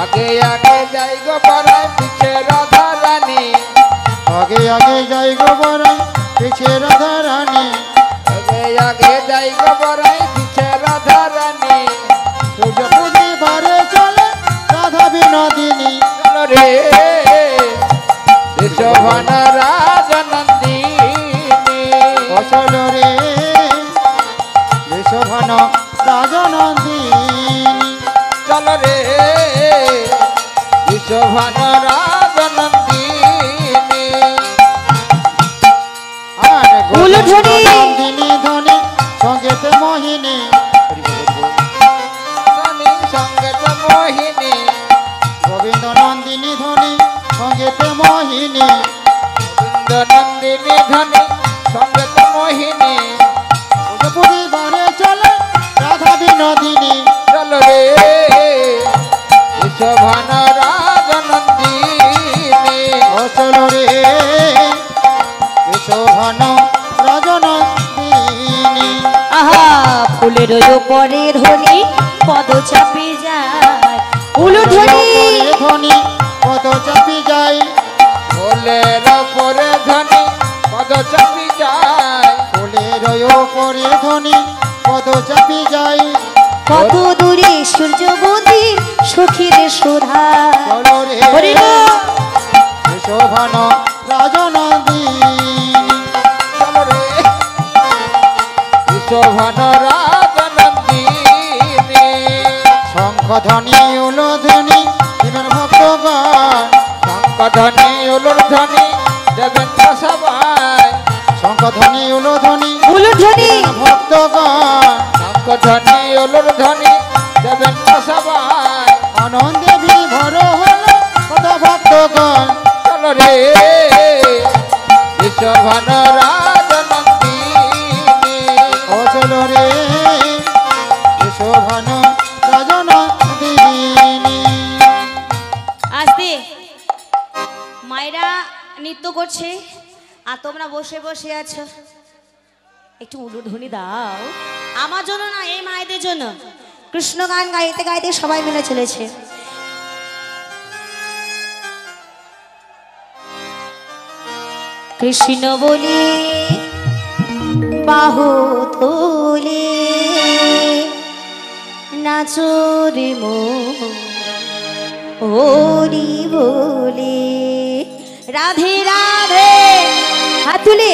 আগে আগে যাই গো পরায় পিছে রাধা রানী, আগে আগে যাই গো বড়াই পিছে রাধারানী, আগে আগে যাই গো পরায় পিছে রাধা রানী, সূর্য পুজো বারে চলে রাধা বিনোদিনী, চলো রে ঋষভন রাজনন্দিনী, ও চলো রে শোভন রাজনন্দিনী চলো রে ঋষভন রাজনন্দিনী, আর উলুধ্বনি। নন্দিনী ধনী সঙ্গেতে মোহিনী, ধনী সঙ্গেত মোহিনী, গোবিন্দ নন্দিনী ধনী সঙ্গেতে মোহিনী, গোবিন্দ নন্দিনী ধনী সঙ্গেত মোহিনী, পুজো বারে চলে রাধা বিনোদিনী, চলো রে ঋষভন রাজনন্দিনী, ও চলো রে শোভন রাজনন্দিনী, আহা ফুলের উপরে ধনি পদ চাপে যায়, উলুধ্বনি, ধনী কত চাপি যাই, ফুলের পরে ধনী পদ চাপি যায়, ফুলের ওপরে ধনী কত চাপি যাই, কত দূরে সূর্য মন্দির সখীর সুধা, চলো রে হরি বল। শোভন রাজনন্দিনী, চলো রে ঋষভন রাজনন্দিনী, শঙ্খ ধ্বনি উলধ্বনি দিবেন ভক্তগণ, শঙ্খধ্বনি উলুধ্বনি দেবেন্দ্র সবাই, শঙ্খ ধ্বনি উলধ্বনি উলুধ্বনি, ভক্তগণ, শঙ্খধ্বনি উলুধ্বনি দেবেন্দ্র সবাই, আনন্দে বিভোর হল কত ভক্তগণ, চলো রে ঋষভন রাজনন্দিনী, ও চলো রে শোভন রাজনন্দিনী। আস্তে মায়েরা নৃত্য করছে আর তোমরা বসে বসে আছো, একটু উলুধ্বনি দাও আমার জন্য না, এই মায়েদের জন্য। কৃষ্ণ গান গাইতে গাইতে সবাই মিলে চলেছে। কৃষ্ণ বলি বাহু তোলে নাচো রে মন, হরি বলে রাধে রাধে, হাত তুলে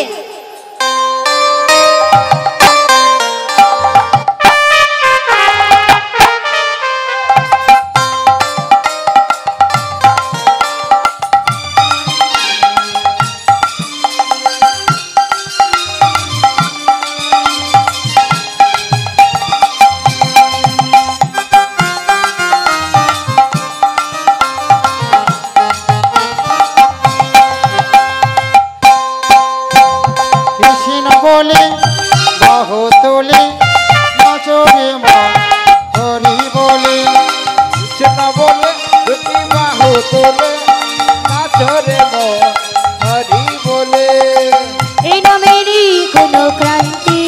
তোলে নাচরে মন হরি বলে কৃষ্ণ বলে দুটি বাহু তোলে নাচরে মন হরি বলে এই নামেরই কোনো ক্রান্তি,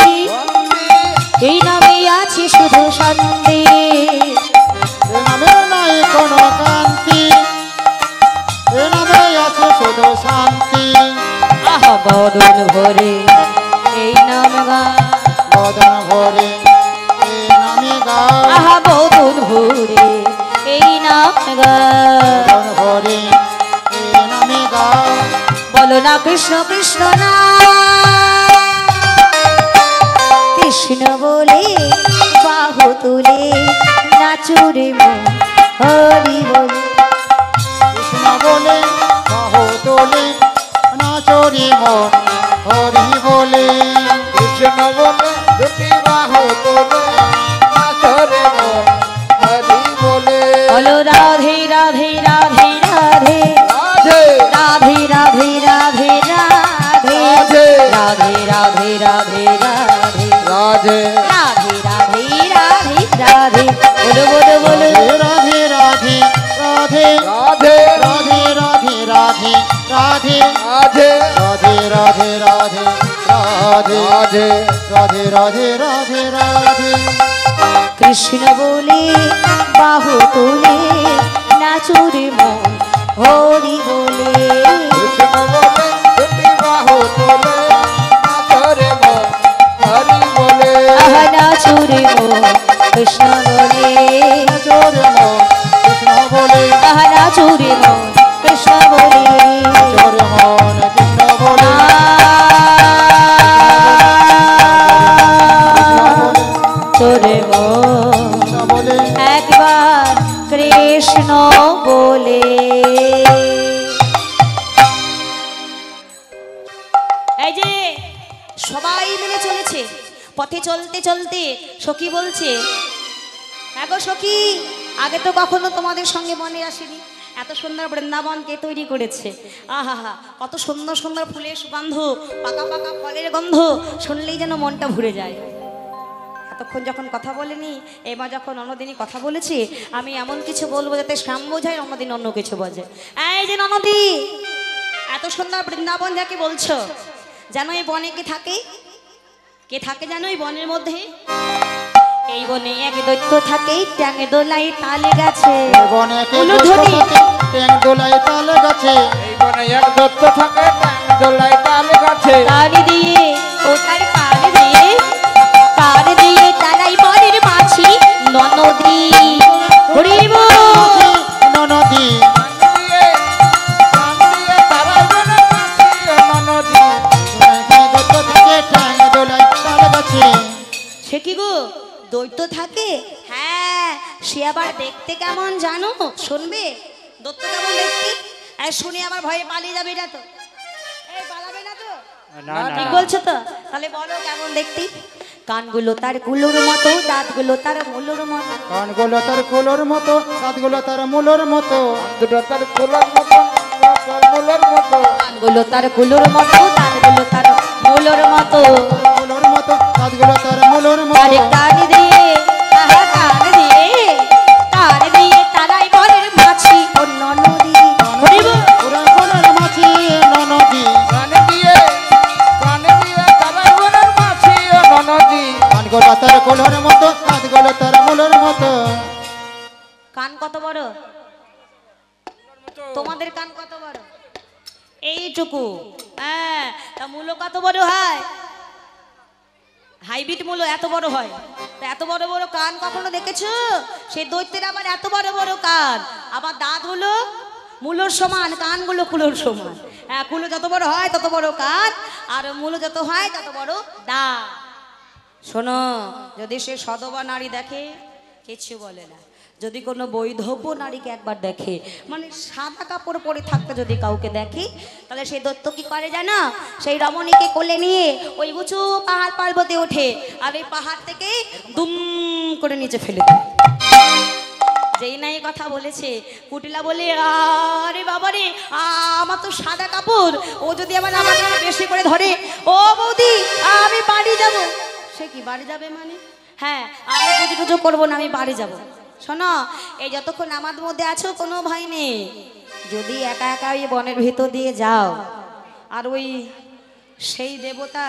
এই নামে আছে শুধু শান্তি। এ নামে নাই কোনো কান্তি, এ নামে আছে শুধু শান্তি। আহা বদন ভরে এই নাম গান, বদন ভরে এ নামে গান, আহা বদন ভরে এই নাম গান। বদন ভরে এ নামে গান। বলো না কৃষ্ণ কৃষ্ণ না, কৃষ্ণ বলে বাহু তুলে নাচুরে মন হরি বলে। কৃষ্ণ বলে বাহু তোলে নাচরে মন হরি বলে কৃষ্ণ বলে দুটি বাহু তোলে নাচরে মন হরি বলে বলো রাধে রাধে রাধে রাধে রাধে রাধে রাধে রাধে রাধে রাধে রাধে রাধে রাধে রাধে রাধে রাধে রাধে রাধে বলো বলো বলো রাধে রাধে রাধে রাধে রাধে রাধে রাধে রাধে রাধে রাধে রাধে রাধে রাধে রাধে রাধে রাধে রাধে রাধে কৃষ্ণ বলে বাহু তুলে নাচুরে মন হরি বলে। কৃষ্ণ বলে দুটি বাহু তোলে নাচরে মন হরি বলে আহা নাচুরে মন কৃষ্ণ বলে, নাচরে মন কৃষ্ণ বলে আহা নাচুরে মন কৃষ্ণ বলে। নাচরে মন কৃষ্ণ বলে চোরে মন কৃষ্ণ বলে একবার কৃষ্ণ বলে। এই যে সবাই মিলে চলেছে, পথে চলতে চলতে সখী বলছে, হ্যাঁ গো সখী, আগে তো কখনো তোমাদের সঙ্গে মনে আসেনি, এত সুন্দর বৃন্দাবন কে তৈরি করেছে? আহা হা, কত সুন্দর সুন্দর ফুলের সুগন্ধ, পাকা পাকা ফলের গন্ধ শুনলেই যেন মনটা ভরে যায়। এতক্ষণ যখন কথা বলেনি, এবার যখন অন্যদিনই কথা বলেছি, আমি এমন কিছু বলবো যাতে শ্যাম বোঝায়, অন্যদিন অন্য কিছু বোঝে। এই যে ননদি, এত সুন্দর বৃন্দাবন যাকে বলছো, জানো এই বনে কে থাকে? কে থাকে জানো এই বনের মধ্যে? এই বনে এক দৈত্য থাকে, ট্যাঙে দোলাই তালে গাছে। বনে কে উলুধ্বনি। ট্যাং দোলায় তালে গাছে এই বনে এক দত্ত থাকে দোলাই তালে গাছে তালি দিয়ে ও তার পাড় দিয়ে, পাড় দিয়ে তালাই বনের মাছি ননদী। হরি বল। ননদী তারা বনে মাছি ননদী দত্ত থেকে ট্যাং দোলায় তালে গাছে সে কি গো, দৈত্য থাকে? হ্যাঁ, সে আবার দেখতে কেমন জানো? শুনবে দৈত্য কেমন দেখতে? শুনে আবার ভয়ে পালিয়ে যাবে না তো? এই পালাবে না তো? না ঠিক বলছো তো? তাহলে বলো কেমন দেখতে? কানগুলো তার কুলোর মতো, দাঁতগুলো তার মুলোর মতো। কানগুলো তার কুলোর মতো, দাঁতগুলো তার মুলোর মতো দুটো তার ফুলের মতো ফুলের মতো কানগুলো তার কুলোর মতো, দাঁতগুলো তার মুলোর মতো। মুলোর মতো, দাঁতগুলো তার মুলোর আরে মতো কান দিয়ে, আহা কান দিয়ে, কান দিয়ে তারাই বনের মাছি ও ননদী। হরি বল। ওরা বনের মাছি ননদী কানে দিয়ে তারা বনের মাছি ননদী কানগুলো তার কুলোর মতো, দাঁতগুলো তার মুলোর মতো কান কত বড়? তোমাদের কান কত বড়? এইটুকু। হ্যাঁ, তা মূলো কত বড় হয়? হাইব্রিড মূলো এত বড় হয়। তা এত বড় বড় কান কখনো দেখেছো? সেই দৈত্যের আবার এত বড় বড় কান, আবার দাঁত হলো মূলোর সমান, কানগুলো কুলোর সমান। হ্যাঁ, কুলো যত বড় হয় তত বড় কান, আর মূলো যত হয় তত বড় দাঁত। শোনো, যদি সে সধবা নারী দেখে কিছু বলে না, যদি কোনো বৈধব্য নারীকে একবার দেখে, মানে সাদা কাপড় পরে থাকতে যদি কাউকে দেখে, তাহলে সেই দত্ত কি করে জানো? সেই রমণীকে কোলে নিয়ে ওই উঁচু পাহাড় পর্বতে ওঠে, আর ওই পাহাড় থেকে দুম করে নিচে ফেলে দেয়। যেই নাই কথা বলেছে, কুটিলা বলে, আরে বাবা রে, আমার তো সাদা কাপড়, ও যদি আবার আমাকে বেশি করে ধরে, ও বৌদি আমি বাড়ি যাব। সে কি বাড়ি যাবে মানে? হ্যাঁ, আমি পুজো টুজো করবো না, আমি বাড়ি যাব। শোনো, এই যতক্ষণ আমাদের মধ্যে আছো কোনো ভয় নেই। যদি একা একা ওই বনের ভিতর দিয়ে যাও আর ওই সেই দেবতা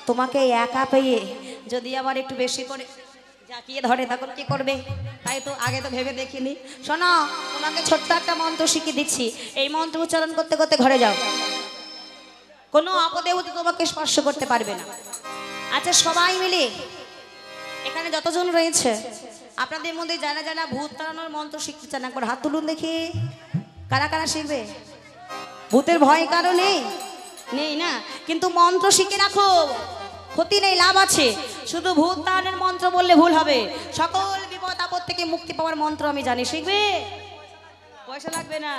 তোমাকে একা পেয়ে যদি আবার একটু বেশি করে জাকিয়ে ধরে তখন কি করবে? তাই তো আগে তো ভেবে দেখিনি। শোনো, তোমাকে ছোট্ট একটা মন্ত্র শিখিয়ে দিচ্ছি, এই মন্ত্র উচ্চারণ করতে করতে ঘরে যাও। কোনো অপদেবতা তোমাকে স্পর্শ করতে পারবে না। আচ্ছা, সবাই মিলে এখানে যতজন রয়েছে আপনাদের মধ্যে যারা যারা ভূত তাড়ানোর মন্ত্র শিখতে চান একবার হাত তুলুন দেখি। কারা কারা শিখবে? ভূতের ভয় কারো নেই? নেই না? কিন্তু মন্ত্র শিখে রাখো, ক্ষতি নেই, লাভ আছে। শুধু ভূত তাড়ানোর মন্ত্র বললে ভুল হবে। সকল বিপদ আপদ থেকে মুক্তি পাওয়ার মন্ত্র আমি জানি। শিখবে? পয়সা লাগবে না।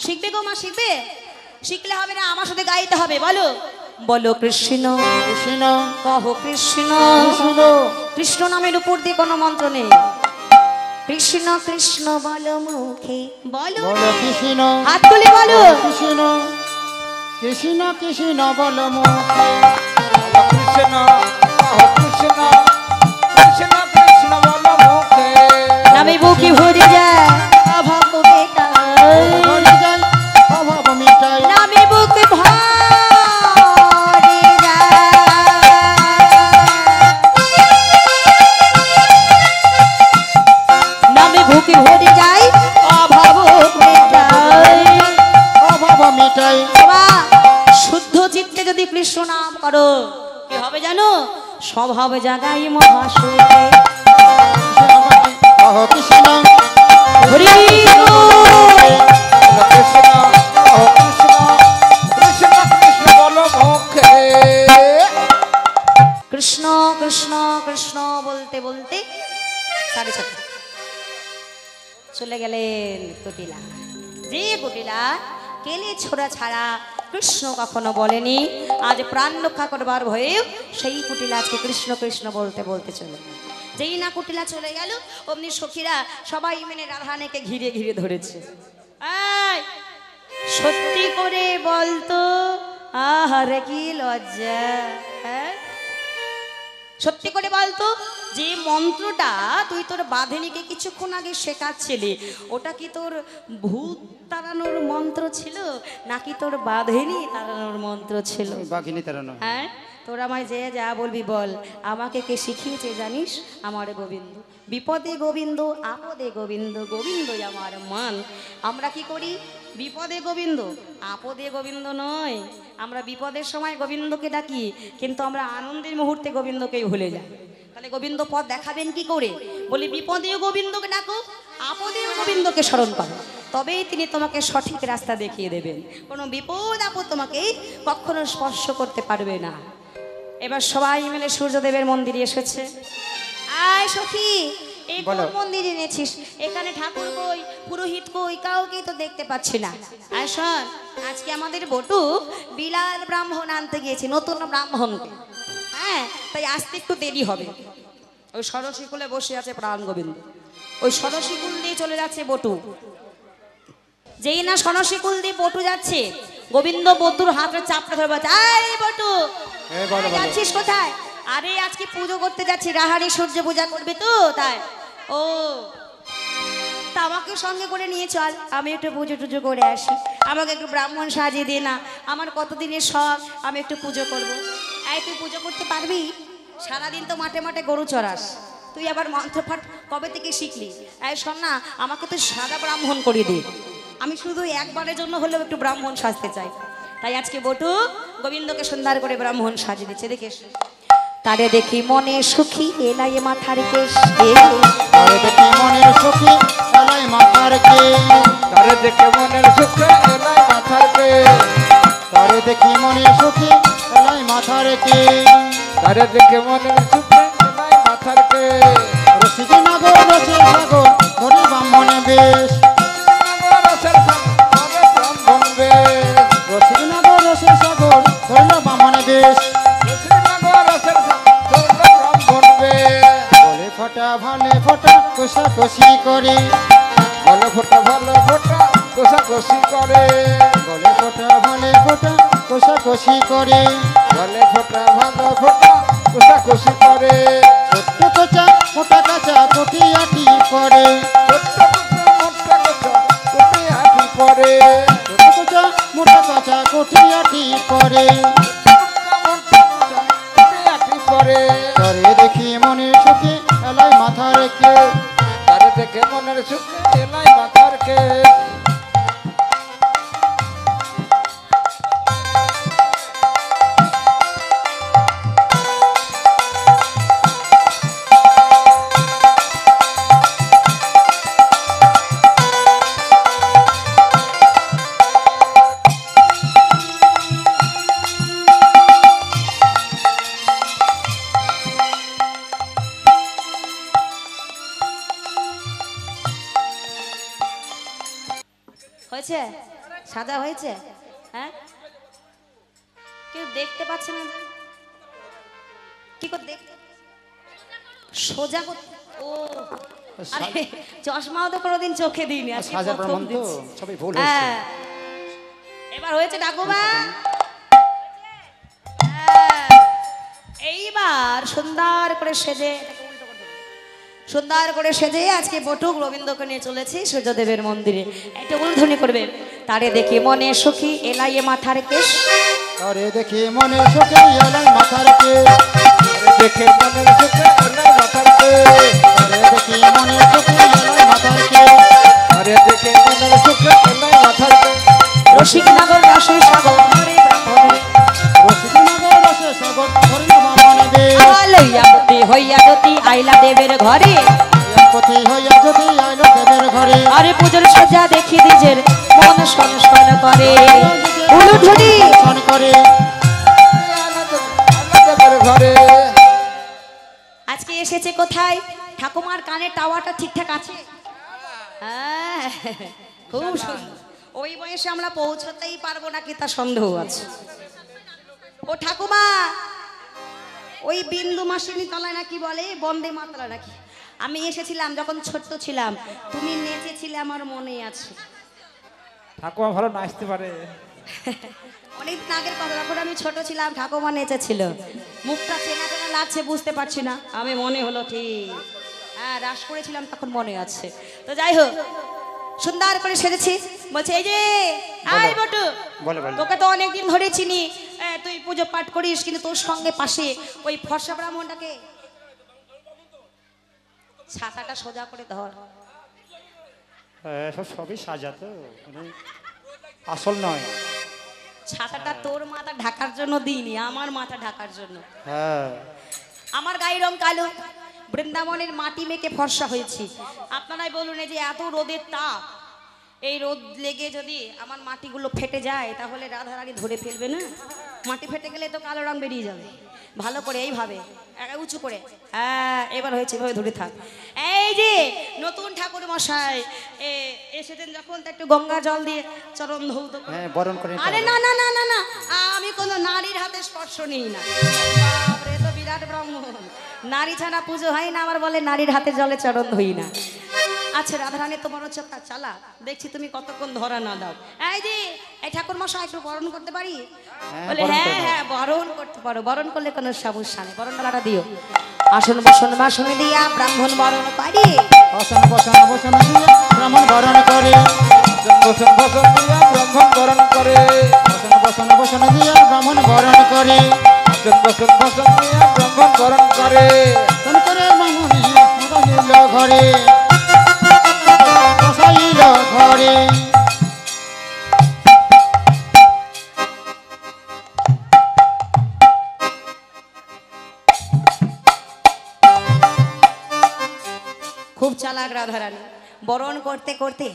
শিখবে গো মা, শিখবে? শিখলে হবে না, আমার সাথে গাইতে হবে। বলো বলো কৃষ্ণ কৃষ্ণ কহ কৃষ্ণ। কৃষ্ণ কৃষ্ণ নামের উপর দিয়ে কোনো মন্ত্র নেই। কৃষ্ণ কৃষ্ণ বলো মুখে, বলো বলো কৃষ্ণ, হাত তুলে বলো কৃষ্ণ কৃষ্ণ কৃষ্ণ বলো মুখে। কৃষ্ণ কৃষ্ণ কৃষ্ণ কৃষ্ণ বলো মুখে। নামে বুকে ভরে যায় অভাব মেটায়, ভরে যায় অভাব মিটায়। নামে বুকে ভরে যায়, নামে বুকে ভরে যায় অভাব মেটায়, অভাব মিটায়। বাবা শুদ্ধ চিত্তে যদি কৃষ্ণ নাম করো কি হবে জানো? স্বভাব জাগাই মহাসুখে। কহ কৃষ্ণ হরি কৃষ্ণ কৃষ্ণ কৃষ্ণ কৃষ্ণ বলো মুখে। কৃষ্ণ কৃষ্ণ কৃষ্ণ বলতে বলতে 6:30 চলে গেলেন কুটিলা। যে কুটিলা কেলে ছোড়া ছাড়া কৃষ্ণ কখনো বলেনি, আজ প্রাণ রক্ষা করবার ভয়ে সেই কুটিলা আজকে কৃষ্ণ কৃষ্ণ বলতে বলতে চলে গেল। যেই না কুটিলা চলে গেল অমনি সখীরা সবাই মিলে রাধানেকে ঘিরে ঘিরে ধরেছে। এই, সত্যি করে বলতো, আহারে কি লজ্জা! হ্যাঁ, সত্যি করে বলতো, যে মন্ত্রটা তুই তোর বাঁধেনিকে কিছুক্ষণ আগে শেখাচ্ছিলি ওটা কি তোর ভূত তাড়ানোর মন্ত্র ছিল নাকি তোর বাঁধেনি তাড়ানোর মন্ত্র ছিল? বাঘিনী তাড়ানো। হ্যাঁ, তোরা আমায় যে যা বলবি বল, আমাকে কে শিখিয়েছে জানিস? আমার গোবিন্দ। বিপদে গোবিন্দ, আপদে গোবিন্দ, গোবিন্দই আমার মান। আমরা কি করি? বিপদে গোবিন্দ, আপদে গোবিন্দ নয়। আমরা বিপদের সময় গোবিন্দকে ডাকি, কিন্তু আমরা আনন্দের মুহূর্তে গোবিন্দকেই ভুলে যাই। তাহলে গোবিন্দ পথ দেখাবেন কি করে? বলি বিপদেও গোবিন্দকে ডাকো, আপদেও গোবিন্দকে স্মরণ করো, তবেই তিনি তোমাকে সঠিক রাস্তা দেখিয়ে দেবেন। কোনো বিপদ আপদ তোমাকে কখনো স্পর্শ করতে পারবে না। এবার সবাই মিলে সূর্যদেবের মন্দিরে এসেছে। আয় সখী, এই কোন মন্দিরে এনেছিস? এখানে ঠাকুর কই, পুরোহিত কই, কাউকেই তো দেখতে পাচ্ছি না। আয় শোন, আজকে আমাদের বটু বিলাল ব্রাহ্মণ আনতে গিয়েছে, নতুন ব্রাহ্মণকে। হ্যাঁ, তাই আসতে একটু দেরি হবে। ওই ষড়শিকুলে বসে আছে প্রাণ গোবিন্দ, ওই ষড়শিকুল দিয়ে চলে যাচ্ছে বটু। যেই না ষড়শিকুল দিয়ে বটু যাচ্ছে, গোবিন্দ বটুর হাতে চাপড়ে ধরে বলছে, আয় বটু যাচ্ছিস কোথায়? আরে আজকে পুজো করতে যাচ্ছি, রাহারি সূর্য পূজা করবি তো তাই। ও, তা আমাকে সঙ্গে করে নিয়ে চল, আমি একটু পুজো টুজো করে আসি, আমাকে একটু ব্রাহ্মণ সাজিয়ে দে না, আমার কতদিনের শখ, আমি একটু পুজো করবো। এই তুই পুজো করতে পারবি? সারাদিন তো মাঠে মাঠে গরু চড়াস, তুই আবার মন্ত্রপাঠ কবে থেকে শিখলি? এই শোন না, আমাকে তুই সাদা ব্রাহ্মণ করে দে, আমি শুধু একবারের জন্য হলেও একটু ব্রাহ্মণ সাজতে চাই। তাই আজকে বটু গোবিন্দকে সুন্দর করে ব্রাহ্মণ সাজিয়ে দিচ্ছে। দেখিস, তারে দেখি মনে সুখী এলাই মাথার কেশ, তারে দেখি মনের সুখী এলাই মাথার কেশ, তারে দেখে মনের সুখে এলাই মাথার কে। তারে দেখি মনের সুখী এলাই মাথার কেশ, তারে দেখে মনের সুখে এলাই মাথার কে। রসিক নাগর রসের সাগর ধরে ব্রাহ্মণে বেশ, রসের সাগরে ব্রাহ্মণ বেশ। রসিক নাগর রসের সাগর ধরল ব্রাহ্মণে বেশ। রসের সাগরে ব্রাহ্মণ বেশ। বলে ফোটা ভালে ফোটা কষাকষি করে, ভালো ফোটা ভালো ফোটা কষাকষি করে। বলে ফোটা ভালে ফোটা কষাকষি করে, ভালো ফোটা ভালো ফোটা কোষাকুষি করে ছোট্ট কোচা মোটা কাঁচা কটিয়াটি করে ছোট্ট মোটা কোচা কোটি হাঁটি করে ছোট কোচা মোটা কাঁচা কটিয়াটি করে করে তরে দেখি মনের সুখে এলাই মাথা রেখে তারে দেখে মনের সুখে এলাই মাথার কে হয়েছে? সাজা হয়েছে? হ্যাঁ, কেউ দেখতে পাচ্ছে না কি করে দেখতে সোজা ও আরে চশমাও তো কোনোদিন চোখে দিইনি, আজকে সাজার প্রথম প্রমাণ তো দিচ্ছি। সবই ভুল হয়েছে। হ্যাঁ, এবার হয়েছে ঠাকুমা। এইবার সুন্দর করে সেজে সুন্দর করে সেজে আজকে বটুক রবীন্দ্রকে নিয়ে চলেছি সূর্যদেবের মন্দিরে। একটা উলধ্বনি করবে, তারে দেখে মনে সুখী এলাইয়ে মাথার কেশ, তরে দেখি মনের সুখে এলাই মাথা রেখে দেখে মনের সুখে এলাই মাথার কে তরে দেখি মনের সুখে এলাই মাথা রেখে আরে দেখে মনের সুখে এলাই মাথার কে রসিক নগর রসে সাগর হরে ব্রাহ্মণে রসিকনগর রসে সাগর ধরল মামনে বে লইয়া পতি হইয়া যতি আইলা দেবের ঘরে, পতি হইয়া যদি আইলো দেবের ঘরে আরে পুজোর সজ্জা দেখি নিজের মন সনসন করে। উলুধ্বনি শন করে আলাদার ঘরে আজকে এসেছে কোথায়? ঠাকুমার কানের টাওয়ারটা ঠিকঠাক আছে? হ্যাঁ, খুব সুন্দর। ওই বয়সে আমরা পৌঁছতেই পারবো নাকি তা সন্দেহ আছে। ও ঠাকুমা, ওই বিন্দু মাসিনী তলায় নাকি বলে বন্দে মাতলা নাকি, আমি এসেছিলাম যখন ছোট্ট ছিলাম, তুমি নেচেছিলে আমার মনে আছে। ঠাকুমা ভালো নাচতে পারে। অনেকদিন আগের কথা, যখন আমি ছোট ছিলাম ঠাকুমা নেচেছিল, মুখটা চেনা চেনা লাগছে, বুঝতে পারছি না, আমি মনে হলো ঠিক হ্যাঁ রাস করেছিলাম তখন মনে আছে। তো যাই হোক, সুন্দর করে সেরেছি। বলছে এই যে আই বটু, বলো, বলো। তোকে তো অনেকদিন ধরে চিনি, তুই পুজো পাঠ করিস, কিন্তু তোর সঙ্গে পাশে ওই ফর্সা ব্রাহ্মণটাকে ছাতাটা সোজা করে ধর। সব সবই সাজা তো, মানে আসল নয়। ছাতাটা তোর মাথা ঢাকার জন্য দিইনি, আমার মাথা ঢাকার জন্য। হ্যাঁ, আমার গায়ের রং কালো, বৃন্দাবনের মাটি মেখে ফর্সা হয়েছি। আপনারাই বলুন, এই যে এত রোদের তাপ, এই রোদ লেগে যদি আমার মাটিগুলো ফেটে যায় তাহলে রাধারানী ধরে ফেলবে না? মাটি ফেটে গেলে তো কালো রং বেরিয়ে যাবে। ভালো করে এইভাবে উঁচু করে, হ্যাঁ এবার হয়েছে, এভাবে ধরে থাক। এই যে নতুন ঠাকুর মশাই এসেছেন যখন, তা একটু গঙ্গা জল দিয়ে চরণ ধৌত করে। হ্যাঁ, বরণ করে নিতে আরে হবে। না না না না না, আমি কোনো নারীর হাতে স্পর্শ নিই না। বাপরে, তো বিরাট ব্রাহ্মণ, নারী ছাড়া পুজো হয় না, আবার বলে নারীর হাতে জলে চরণ ধুই না। আচ্ছা রাধারানী তো বড় চোখটা চালা, দেখছি তুমি কতক্ষণ ধরা না দাও। এই যে এই ঠাকুর মশাই একটু বরণ করতে পারি? বলে বরণ হ্যাঁ করে দাও। হ্যাঁ বরণ করতে পারো, বরণ করলে কোনো সমস্যা নেই, বরণ ডালাটা দিও। আসন বসন বাসনে দিয়া ব্রাহ্মণ বরণ পারি, বসন বসন বসন দিয়ে ব্রাহ্মণ বরণ করে বসন বসন দিয়া ব্রাহ্মণ বরণ করে বসন বসন বসন দিয়ে ব্রাহ্মণ বরণ করে বসন বসন দিয়া ব্রাহ্মণ বরণ করে কোন করে মামুনি রহিল ঘরে বসাইল ঘরে। খুব চালাক রাধারানী। বরণ করতে করতে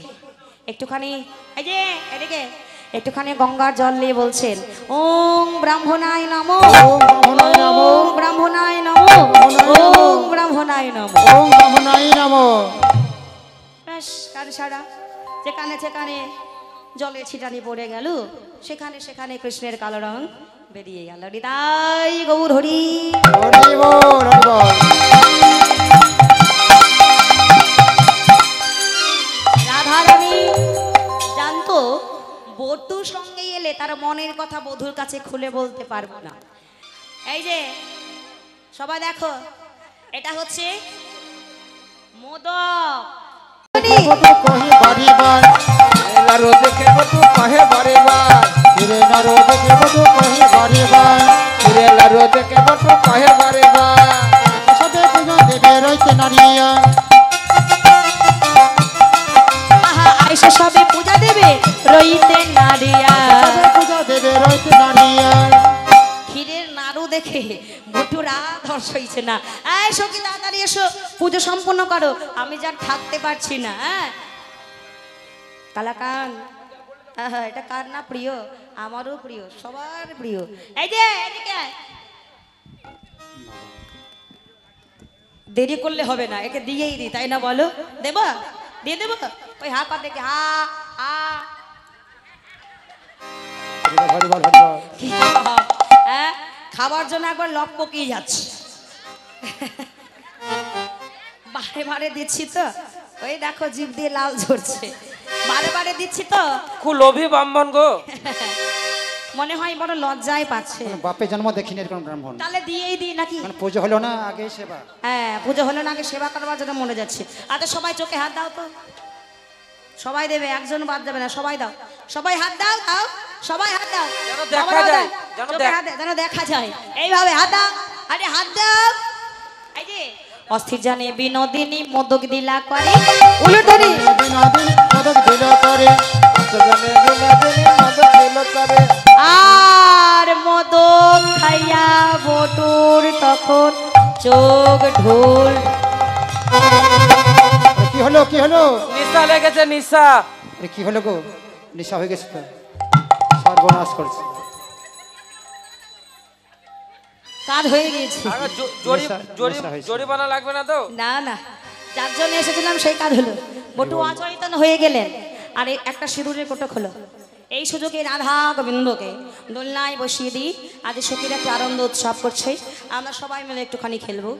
একটুখানি এই যে এদিকে একটুখানি গঙ্গার জল নিয়ে বলছেন, ওম ব্রাহ্মণায় নমো, ওম ব্রাহ্মণায় নমো, ওম ব্রাহ্মণায় নমো। ওম ব্রাহ্মণায় নমো। ব্যাস কান সারা, যেখানে যেখানে জলে ছিটানি পড়ে গেল, সেখানে সেখানে কৃষ্ণের কালো রং বেরিয়ে গেল। হৃদয় গৌর হরি। হরি বল, হরি বল। রাধারানী জানতো বটু সঙ্গে এলে তার মনের কথা বধূর কাছে খুলে বলতে পারবো না। এই যে সবাই দেখো, এটা হচ্ছে মোদক। কহি বাড়ি বার এলা রোদে কেব তু কহে বারে বার ফিরে না রোদে কেব তো কহি বাড়ি বার এলা রোদে কেব তু কহে বারে বার সবে পুজো দেবে রইতে নারিয়া আহা আইসা সবে পূজা দেবে রইতে নারিয়া। সবে পুজো দেবে রইতে নারিয়া ক্ষীরের নাড়ু দেখে বটুরা ধর্ষ হইছে না। এই সখী তাড়াতাড়ি এসো, পুজো সম্পন্ন করো, আমি যার থাকতে পারছি না। হ্যাঁ কালাকান, এটা কার না প্রিয়? আমারও প্রিয়, সবার প্রিয়। এই যে এদিকে আয়। দেরি করলে হবে না, একে দিয়েই দিই, তাই না বলো? দেব, দিয়ে দেবো। ওই হা কর দেখে, হা হা। হরি বল হরি বল কি হ্যাঁ, খাবার জন্য একবার লক পকিয়ে যাচ্ছে। বারে বারে দিচ্ছি তো, ওই দেখো জিভ দিয়ে লাল ঝরছে। বারে বারে দিচ্ছি তো। খুব লোভী ব্রাহ্মণ গো। মনে হয় বড় লজ্জায় পাচ্ছে। বাপে জন্ম দেখিনি এরকম ব্রাহ্মণ। তাহলে দিয়েই দিই নাকি? মানে পুজো হলো না আগে সেবা। হ্যাঁ পুজো হলো না, আগে সেবা করবার জন্য মনে যাচ্ছে। আচ্ছা সবাই চোখে হাত দাও তো, সবাই দেবে, একজন বাদ যাবে না, সবাই দাও, সবাই হাত দাও, দাও সবাই হাত দাও, যেন দেখা যায়, যেন চোখে হাত দাও, যেন দেখা যায়। এইভাবে হাত দাও, আরে হাত দাও। এই যে অস্থির জানে বিনোদিনী মোদক দিলা করে উলুধরি বিনোদিনী পদক দিল করে জানে বিনোদিনী মদক দিল করে আর মোদক খাইয়া বটুর তখন চোখ ঢোল। কি হলো কি হলো? নিশা লেগেছে নিশা। আরে কি হলো গো? নেশা হয়ে গেছে তো, সর্বনাশ করছে। কাজ হয়ে গিয়েছে। আরে নেশা হয়েছে। জরিমানা লাগবে না তো? না না, যার জন্য এসেছিলাম সেই কাজ হলো। বটু অচৈতন্য হয়ে গেলেন, আর একটা সিঁদুরের কোটক হলো। এই সুযোগে রাধা গোবিন্দকে দোলনায় বসিয়ে দিই। আজ সখীর একটা আনন্দ উৎসব করছে, আমরা সবাই মিলে একটুখানি খেলবো।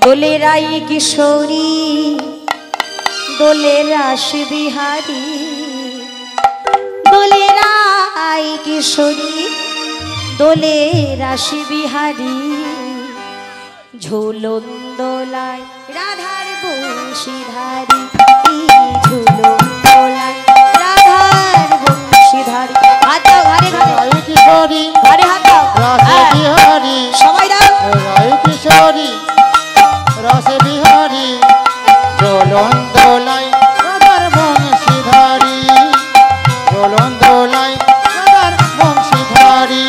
দোলে রাই কিশোরী দোলে রাস বিহারী, দোলে রাই কিশোরী দোলে রাশি বিহারী, ঝুলন দোলায় রাধার বংশীধারী, ঝুলন দোলায় রাধার বংশীধারী। হাত দাও ঘরে ঘরে, রাই কিশোরী ঘরে হাত দাও। রাসে বিহারী, সবাই দাও। রাই কিশোরী রাসে বিহারী, দোলন দোলাই রাধার বংশীধারী, দোলন দোলাই রাধার বংশীধারী।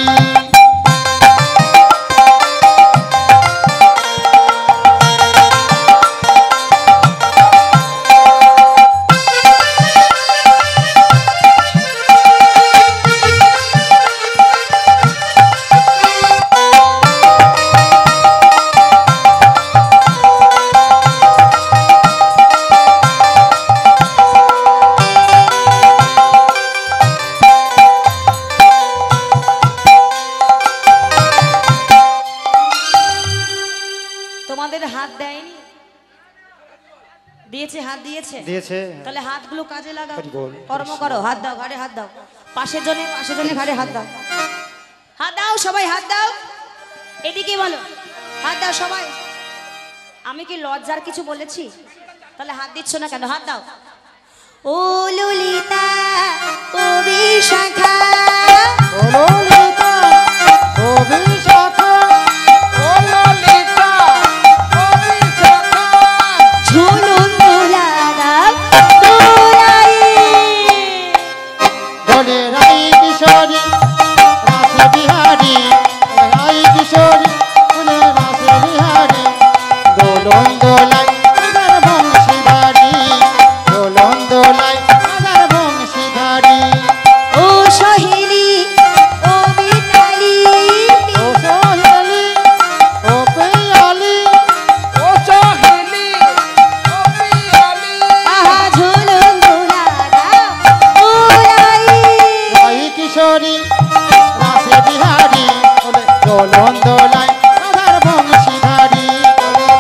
তোমাদের হাত দেয়নি? দিয়েছে, হাত দিয়েছে, দিয়েছে। তাহলে হাতগুলো কাজে লাগাও, হরি বল। কর্ম করো। হাত দাও ঘাড়ে, হাত দাও। পাশের জনে ঘাড়ে হাত দাও, হাত দাও সবাই, হাত দাও। এদিকে বলো, হাত দাও সবাই। আমি কি লজ্জার কিছু বলেছি? তাহলে হাত দিচ্ছ না কেন? হাত দাও। ও ললিতা ও বিশাখা, ও ললিতা ও বিশাখা, ও ললিতা ও বিশাখা, ঝুলুন দোলারা দোলাই, দোলে রাই কিশোরী রাসে বিহারী, রাই কিশোরী দোলে রাসে বিহারী, দোলন দোলাই রাধার বংশীধারী, দোলন দোলাই রাধার বংশীধারী। ও সহেলি ও মিতালি, ও সোহেলি ও পেয়ালি, ও সহেলি ও পিয়ালি, আহা ঝুলুন দোলারা দোলাই, রাই কিশোরী রাসে বিহারী, দোলন দোলাই রাধার বংশীধারী।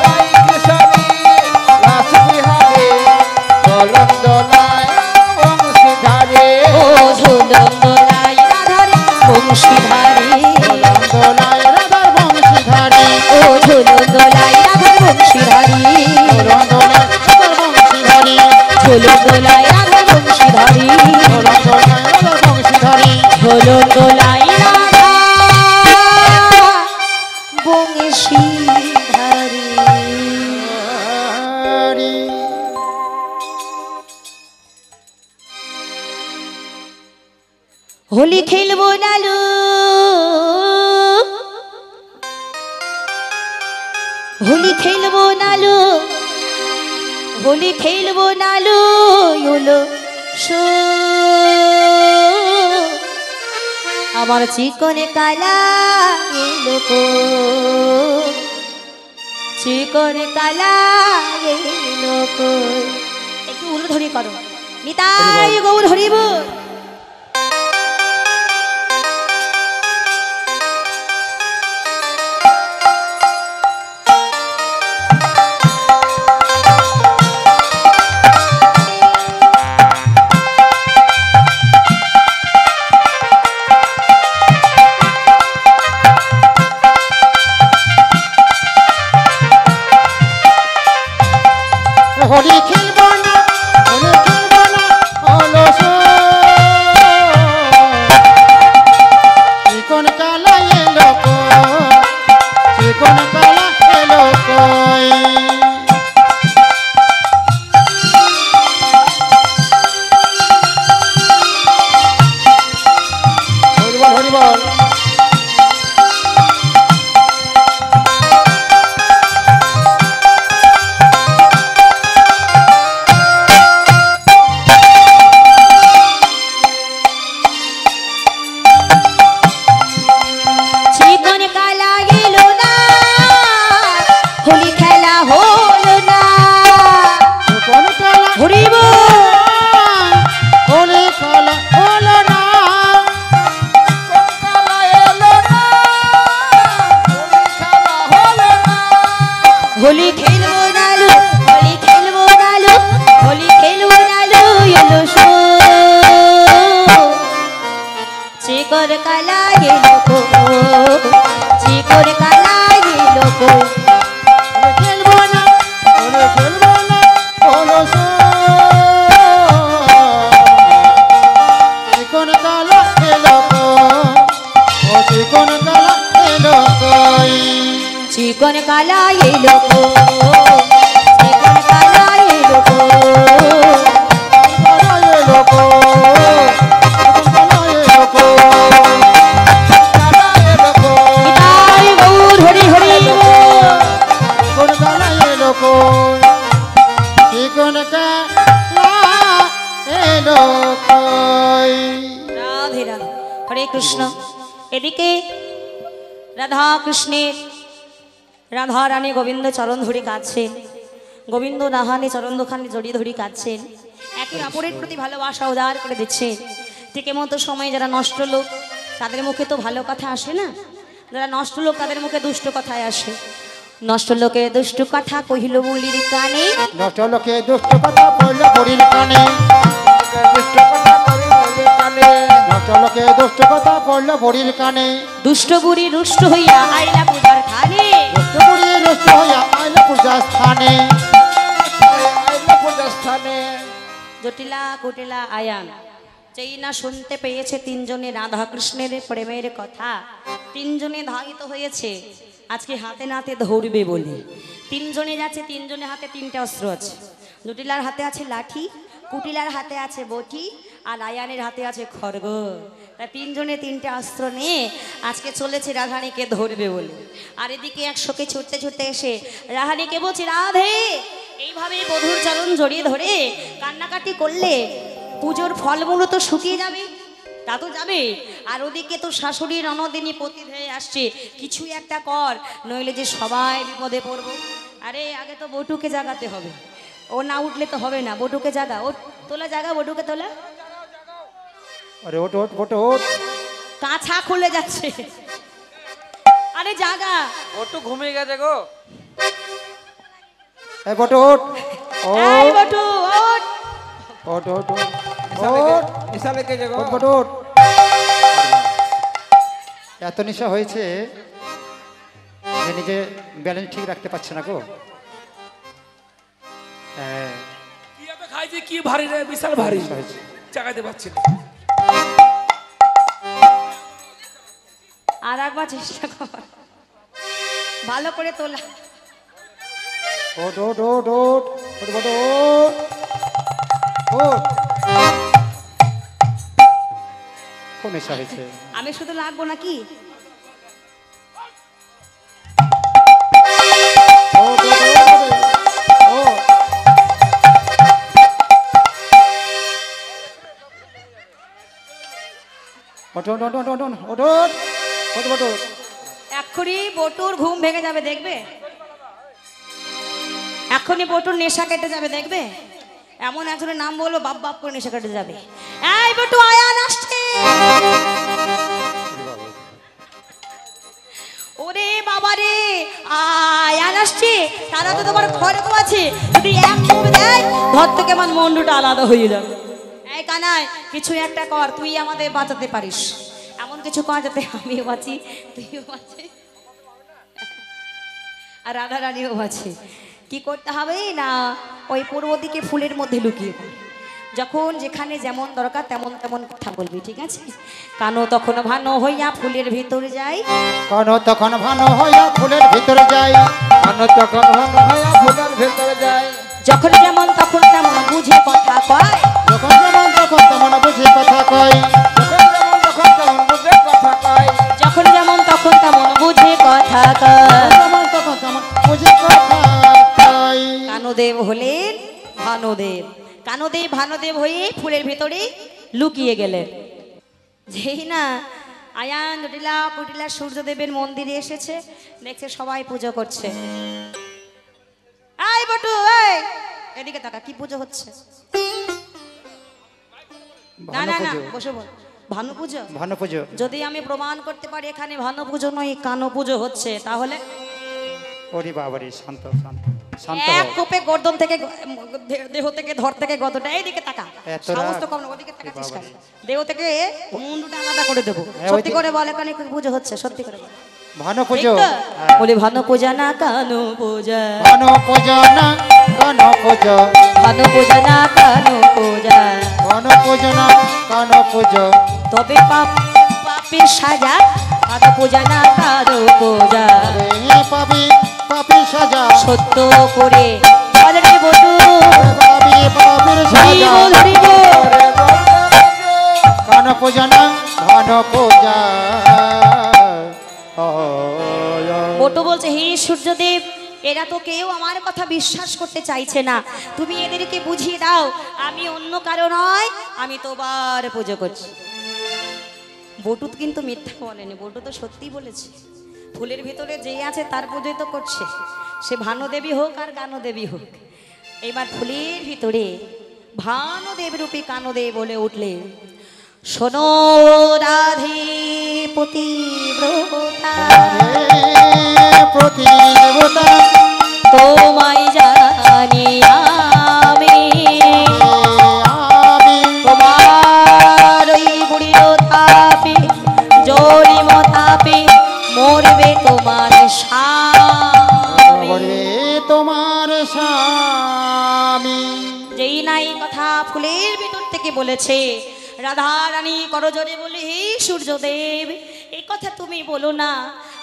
রাই কিশোরী শ্রীধারী। হোলি খেলবো নালু, হোলি খেলবো নালু, হোলি খেলবো নালু হলো শো। আমার চিকনে কালা এলো কো, চিকনে কালা এলো কো। একটু উলো ধরি করো, নিতাই গৌর হরিব। হোলি খেলবো না, হোলি খেলবো না, হলো শো। চিকন কালা এলো কই, চিকন কালা এলো কই। হরিবল হরিবল। চিকন কালা এলো না, হোলি খেলা হলো না। চিকন কালা হরিব হোলি কালা হলো না। কালা এলো না, হোলি খেলা হলো না। হোলি খেলবো নালু, হোলি খেলবো নালু, হোলি খেলবো নালু এলো শো। চিকন কালা এলো কো, চিকন কালা এলো কো। হোলি খেলবো না, হোলি খেলবো না, হলো শো। চিকন কালা এলো কই, ও চিকন কালা এলো কই। চিকন কালা এলো কো, চিকন কালা এলো কো। কালা এলো কই, চিকন কালা এলো কই। কালা এলো কো, নিতাই গৌর হরি হরি বল। চিকন কালা এলো কই, চিকন কালা এলো কই। রাধে রাধে, হরে কৃষ্ণ। এদিকে রাধা কৃষ্ণের, রাধা রানী গোবিন্দ চরণ ধরে কাঁদছেন, গোবিন্দ নাহানে চরণ দোকানে জড়িয়ে ধরে কাঁদছেন, একে অপরের প্রতি ভালোবাসা উদার করে দিচ্ছেন। ঠিক মতো সময় যারা নষ্ট লোক তাদের মুখে তো ভালো কথা আসে না, যারা নষ্ট লোক তাদের মুখে দুষ্ট কথায় আসে। নষ্ট লোকে দুষ্ট কথা কহিল বলির কানে, নষ্ট লোকে দুষ্ট কথা বলল বুড়ির কানে, দুষ্ট কথা বলি বলি কানে। নষ্ট লোকে দুষ্ট কথা বলল বুড়ির কানে। দুষ্ট বুড়ি রুষ্ট হইয়া আইলা পূজার খানে। দুষ্ট বুড়ি রুষ্ট হইয়া আইল পূজা স্থানে। আইলো পূজা স্থানে। জটিলা কুটিলা আয়ান যেই না শুনতে পেয়েছে তিনজনে রাধা কৃষ্ণের প্রেমের কথা, তিনজনে ধাবিত হয়েছে আজকে হাতে নাতে ধরবে বলে। তিনজনে যাচ্ছে, তিনজনের হাতে তিনটা অস্ত্র আছে। জটিলার হাতে আছে লাঠি, কুটিলার হাতে আছে বটি, আর আয়ানের হাতে আছে খড়গ। তা তিনজনে তিনটে অস্ত্র নিয়ে আজকে চলেছে রাধানীকে ধরবে বলে। আর এদিকে একশোকে ছুটতে ছুটতে এসে রাধানীকে বলছে, রাধে এইভাবে বধুর চরণ জড়িয়ে ধরে কান্নাকাটি করলে পুজোর ফলমূল তো শুকিয়ে যাবে, তা তো যাবে। আর ওদিকে তো শাশুড়ি ননদিনী পতি হয়ে আসছে, কিছু একটা কর, নইলে যে সবাই বিপদে পড়বো। আরে আগে তো বটুকে জাগাতে হবে, ও না উঠলে তো হবে না। বটুকে জাগা, ও তোলা জাগা, বটুকে তোলা। আরে ওট ওট ওট ওট। কাছা খুলে যাচ্ছে, আরে জাগা। ওটু ঘুমিয়ে গেছে গো। এই বট ওট এই ওট বটু ওঠ। ওট ওট ওট নিশা লেগেছে গো। ওট বট ওট। এত নেশা হয়েছে যে নিজে ব্যালেন্স ঠিক রাখতে পারছে না গো। হ্যাঁ, কি এত খাইছে, কি ভারী রে, বিশাল ভারী, নেশা হয়েছে। চাকাতে পারছি না। আর একবার চেষ্টা কর। ভালো করে তোলা। ওট ওট ওট ওট ওট ওট ওট ওট। খুব নেশা হয়েছে। আমি শুধু লাগবো নাকি? ওট ওট ওট ওট। ওট ওট ওট ওট ওট ওট ওট ওট ওট। এক্ষুনি বটুর ঘুম ভেঙে যাবে দেখবে, এক্ষুনি বটুর নেশা কেটে যাবে দেখবে। এমন একজনের নাম বলবো বাপ বাপ করে নেশা কেটে যাবে। এই বটু আয়ান আসছে। ওরে বাবা রে, আয়ান আসছে। তারা তো তোমার ঘরে তো আছে, যদি এক মুখ দেয় ঘর থেকে আমার মন্ডুটা আলাদা হয়ে যাবে। এই কানাই, কিছু একটা কর, তুই আমাদের বাঁচাতে পারিস। এমন কিছু কর যাতে আমিও বাঁচি, তুইও বাঁচি, আর রাধা রানীও বাঁচে। কি করতে হবে না, ওই পূর্ব দিকে ফুলের মধ্যে লুকিয়ে পড়। যখন যেখানে যেমন দরকার তেমন তেমন কথা বলবি, ঠিক আছে? কানো তখন ভানো হইয়া ফুলের ভিতর যাই, কানো তখন ভানো হইয়া ফুলের ভিতরে যাই, কানো তখন ভানো হইয়া ফুলের ভেতরে যায়। যখন যেমন তখন তেমন বুঝে কথা কয়, যখন যেমন তখন তেমন বুঝে কথা কয়, যখন যেমন তখন তেমন বুঝে কথা কয়। যখন যেমন তখন তেমন বুঝে কথা কয়। যেমন তখন তেমন বুঝে কথা কয়। কানদেব হলেন ভানুদেব। কানদেব ভানুদেব হয়ে ফুলের ভেতরে লুকিয়ে গেলেন। যেই না আয়ান জটিলা কুটিলা সূর্যদেবের মন্দিরে এসেছে, দেখছে সবাই পুজো করছে। আয় বটু, এই এদিকে তাকা, কি পুজো হচ্ছে? না না না, বসে বল। ভানু পুজো? ভানু পুজো। যদি আমি প্রমাণ করতে পারি এখানে ভানু পুজো নয় কানো পুজো হচ্ছে, তাহলে ওরে বাবারে, শান্ত শান্ত শান্ত এক হও। কোপে গর্দন থেকে দেহ থেকে ধর থেকে গদটা এইদিকে তাকা, এত রাগ? সমস্ত কম না, ওদিকে তাকাচ্ছিস কেন? বাবারে। দেহ থেকে মুন্ডুটা আলাদা করে দেবো। হ্যাঁ, সত্যি ওই যে- করে বল এখানে কি পুজো হচ্ছে, সত্যি করে বল। ভানু ঠিক পুজো। তো? হ্যাঁ। বলি ভানু পূজা না কানু পূজা, ভানু পুজো না কানো পুজো, ভানু পূজা না কানু পূজা, ভানু পুজো না কানো পুজো। তবে পাপের সাজা, ভানু পূজা না কানু পূজা। রে পাবি পাপি সাজা, সত্য করে বলে রে বটু, পাবি পাপির হরি সাজা। বল হরি বল। কানো পুজো না ভানু পূজা। বটু বলছে, হে সূর্যদেব, এরা তো কেউ আমার কথা বিশ্বাস করতে চাইছে না, তুমি এদেরকে বুঝিয়ে দাও আমি অন্য কারো নয়, আমি তোবার পুজো করছি। বটু কিন্তু মিথ্যা বলেনি, বটু তো সত্যি বলেছে। ফুলের ভিতরে যে আছে তার পুজোই তো করছে, সে ভানুদেবী হোক আর গানদেবী হোক। এবার ফুলের ভিতরে ভানুদেব রূপী কানদেব বলে উঠলে, শোনো রাধে পতিব্রতা, প্রতিদেবতা তোমায় জানি আমি, আমি তোমার ওই বুড়ির তাপে জড়িম তাপে মরবে তোমার স্বামী। বলে তোমার স্বামী। যেই নাই কথা ফুলের ভিতর থেকে বলেছে, রাধা রানী করজোরে বলে, হে সূর্যদেব, এই কথা তুমি বলো না,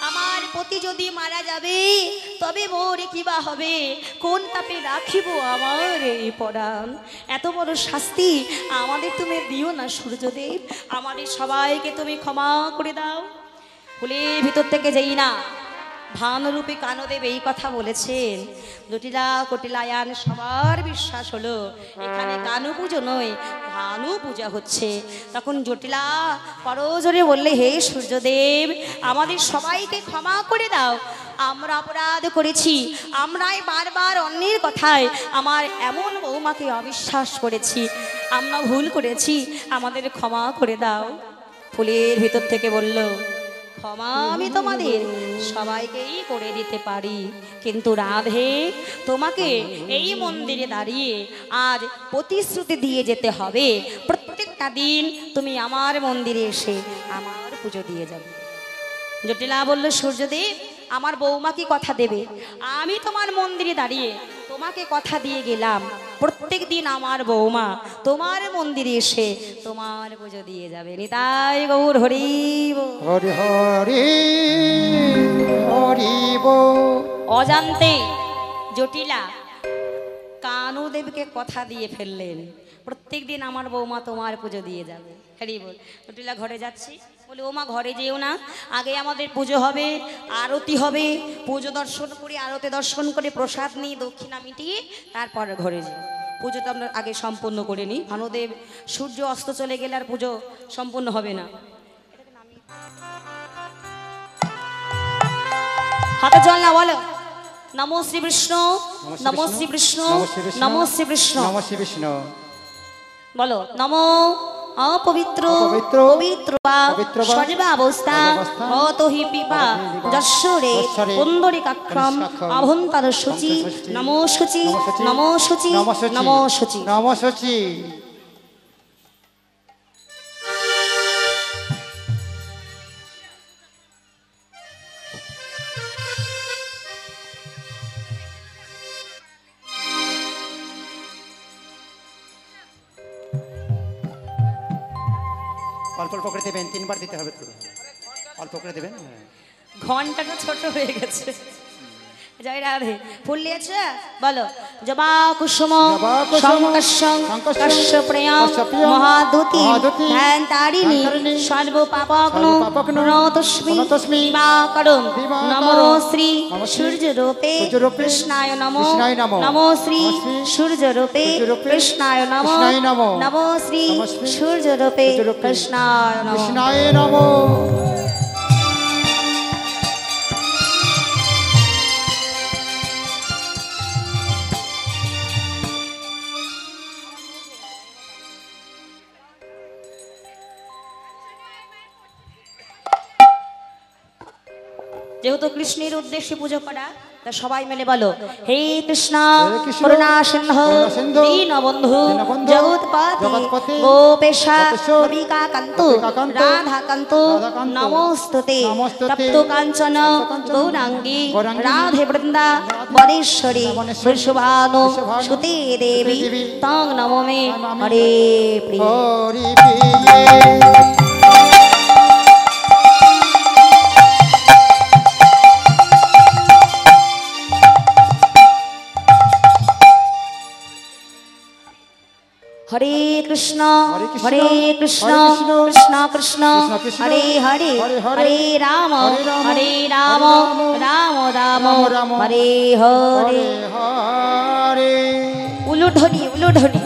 আমার পতি যদি মারা যাবে তবে মোর কিবা হবে, কোন তাপে রাখিব আমার এই পরাণ, এত বড় শাস্তি আমাদের তুমি দিও না সূর্যদেব, আমাদের সবাইকে তুমি ক্ষমা করে দাও। ফুলের ভিতর থেকে যেই না ভানুরূপী কানদেব এই কথা বলেছেন, জটিলা কটিলায়ান সবার বিশ্বাস হলো এখানে কানু পুজো নয় ভানু পূজা হচ্ছে। তখন জটিলা করজোরে বললে, হে সূর্যদেব, আমাদের সবাইকে ক্ষমা করে দাও, আমরা অপরাধ করেছি, আমরাই বারবার অন্যের কথায় আমার এমন বৌমাকে অবিশ্বাস করেছি, আমরা ভুল করেছি, আমাদের ক্ষমা করে দাও। ফুলের ভিতর থেকে বলল, ক্ষমা আমি তোমাদের সবাইকেই করে দিতে পারি, কিন্তু রাধে তোমাকে এই মন্দিরে দাঁড়িয়ে আজ প্রতিশ্রুতি দিয়ে যেতে হবে, প্রত্যেকটা দিন তুমি আমার মন্দিরে এসে আমার পুজো দিয়ে যাবে। জটিলা বলল, সূর্যদেব আমার বৌমা কি কথা দেবে? আমি তোমার মন্দিরে দাঁড়িয়ে তোমাকে কথা দিয়ে গেলাম, প্রত্যেক দিন আমার বৌমা তোমার মন্দিরে এসে তোমার পুজো দিয়ে যাবে। নিতাই গৌর হরি বল। হরি হরি হরি বল। অজান্তে জটিলা কানুদেবকে কথা দিয়ে ফেললেন, প্রত্যেক দিন আমার বৌমা তোমার পুজো দিয়ে যাবে। হরি বল। জটিলা ঘরে যাচ্ছি, বলে ও মা ঘরে যেও না, আগে আমাদের পুজো হবে, আরতি হবে, পুজো দর্শন করে আরতি দর্শন করে প্রসাদ নিয়ে দক্ষিণা মিটিয়ে তারপর ঘরে যাই। পুজোটা আমরা আগে সম্পূর্ণ করে নিই। ভানুদেব সূর্য অস্ত চলে গেলে আর পুজো সম্পূর্ণ হবে না। হাতে জল না বলো নমো শ্রী বিষ্ণু, নমো শ্রী বিষ্ণু, নমো শ্রী বিষ্ণু, নমঃ শ্রী বিষ্ণু। বলো নমো অপবিত্র অপবিত্র পবিত্র বা পবিত্র বা সর্বাবস্থা সর্বাবস্থা হত হি পিপা যশ্বরে যশ্বরে পুণ্ডরিকাক্ষম পুণ্ডরিকাক্ষম অভন্তর শুচি নমো শুচি নমো শুচি নমো শুচি। নমঃ শুচি। অল্প অল্প করে দেবেন, 3 বার দিতে হবে তো, অল্প করে দেবেন। হ্যাঁ। ঘন্টাটা ছোট হয়ে গেছে। জয় রাধে। ফুল নিয়েছে বলো জবা কুসুম জবা কুসুম শঙ্কর্ষং শঙ্কর্ষং কাশ্যপ্রিয়ং কাশ্যপ্রিয়ং মহাদুতি মহাদুতি ধ্যান তারিণী ধ্যানতারিণী সর্বপাপগ্নো সর্বপাপগ্নো প্রণতস্মি প্রণতস্মি দিবাকরং দিবাকরং নমো শ্রী নমো শ্রী সূর্যরূপে সূর্যরূপে কৃষ্ণায় নমো কৃষ্ণায় নমো নমো শ্রী নমো শ্রী সূর্যরূপে সূর্যরূপে কৃষ্ণায় নমো কৃষ্ণায় নমো নমো শ্রী নমো শ্রী সূর্যরূপে সূর্যরূপে কৃষ্ণায় নমো। কৃষ্ণায় নমঃ। যেহেতু কৃষ্ণের উদ্দেশ্যে পুজো করা, তা সবাই মিলে বলো হে কৃষ্ণ হে কৃষ্ণ, করুণা সিন্ধু করুণাসিন্ধু, দীনবন্ধু দীনবন্ধু, জগৎপতি জগৎপতি, গোপেশা গোপেশ, গোপিকাকান্ত গোপিকাকান্ত, রাধাকান্ত রাধাকান্ত, নমস্তুতে নমস্তুতে, তপ্ত কাঞ্চন তপ্তকাঞ্চন, গৌরাঙ্গী গৌরাঙ্গী, রাধে বৃন্দা বনেশ্বরী বনেশ্বরী, বৃষভানু বৃষভানু, সুতে দেবী দেবী, তং নমো মে নমামি, হরে প্রিয়। হরি প্রিয়ে। হরে কৃষ্ণ হরে কৃষ্ণ, হরে কৃষ্ণ হরে কৃষ্ণ, কৃষ্ণ কৃষ্ণ কৃষ্ণ কৃষ্ণ, হরে হরে হরে হরে, হরে রাম হরে রাম, হরে রাম হরে রাম, রাম রাম রাম রাম, হরে হরে। হরে হরে। উলুধ্বনি উলুধ্বনি।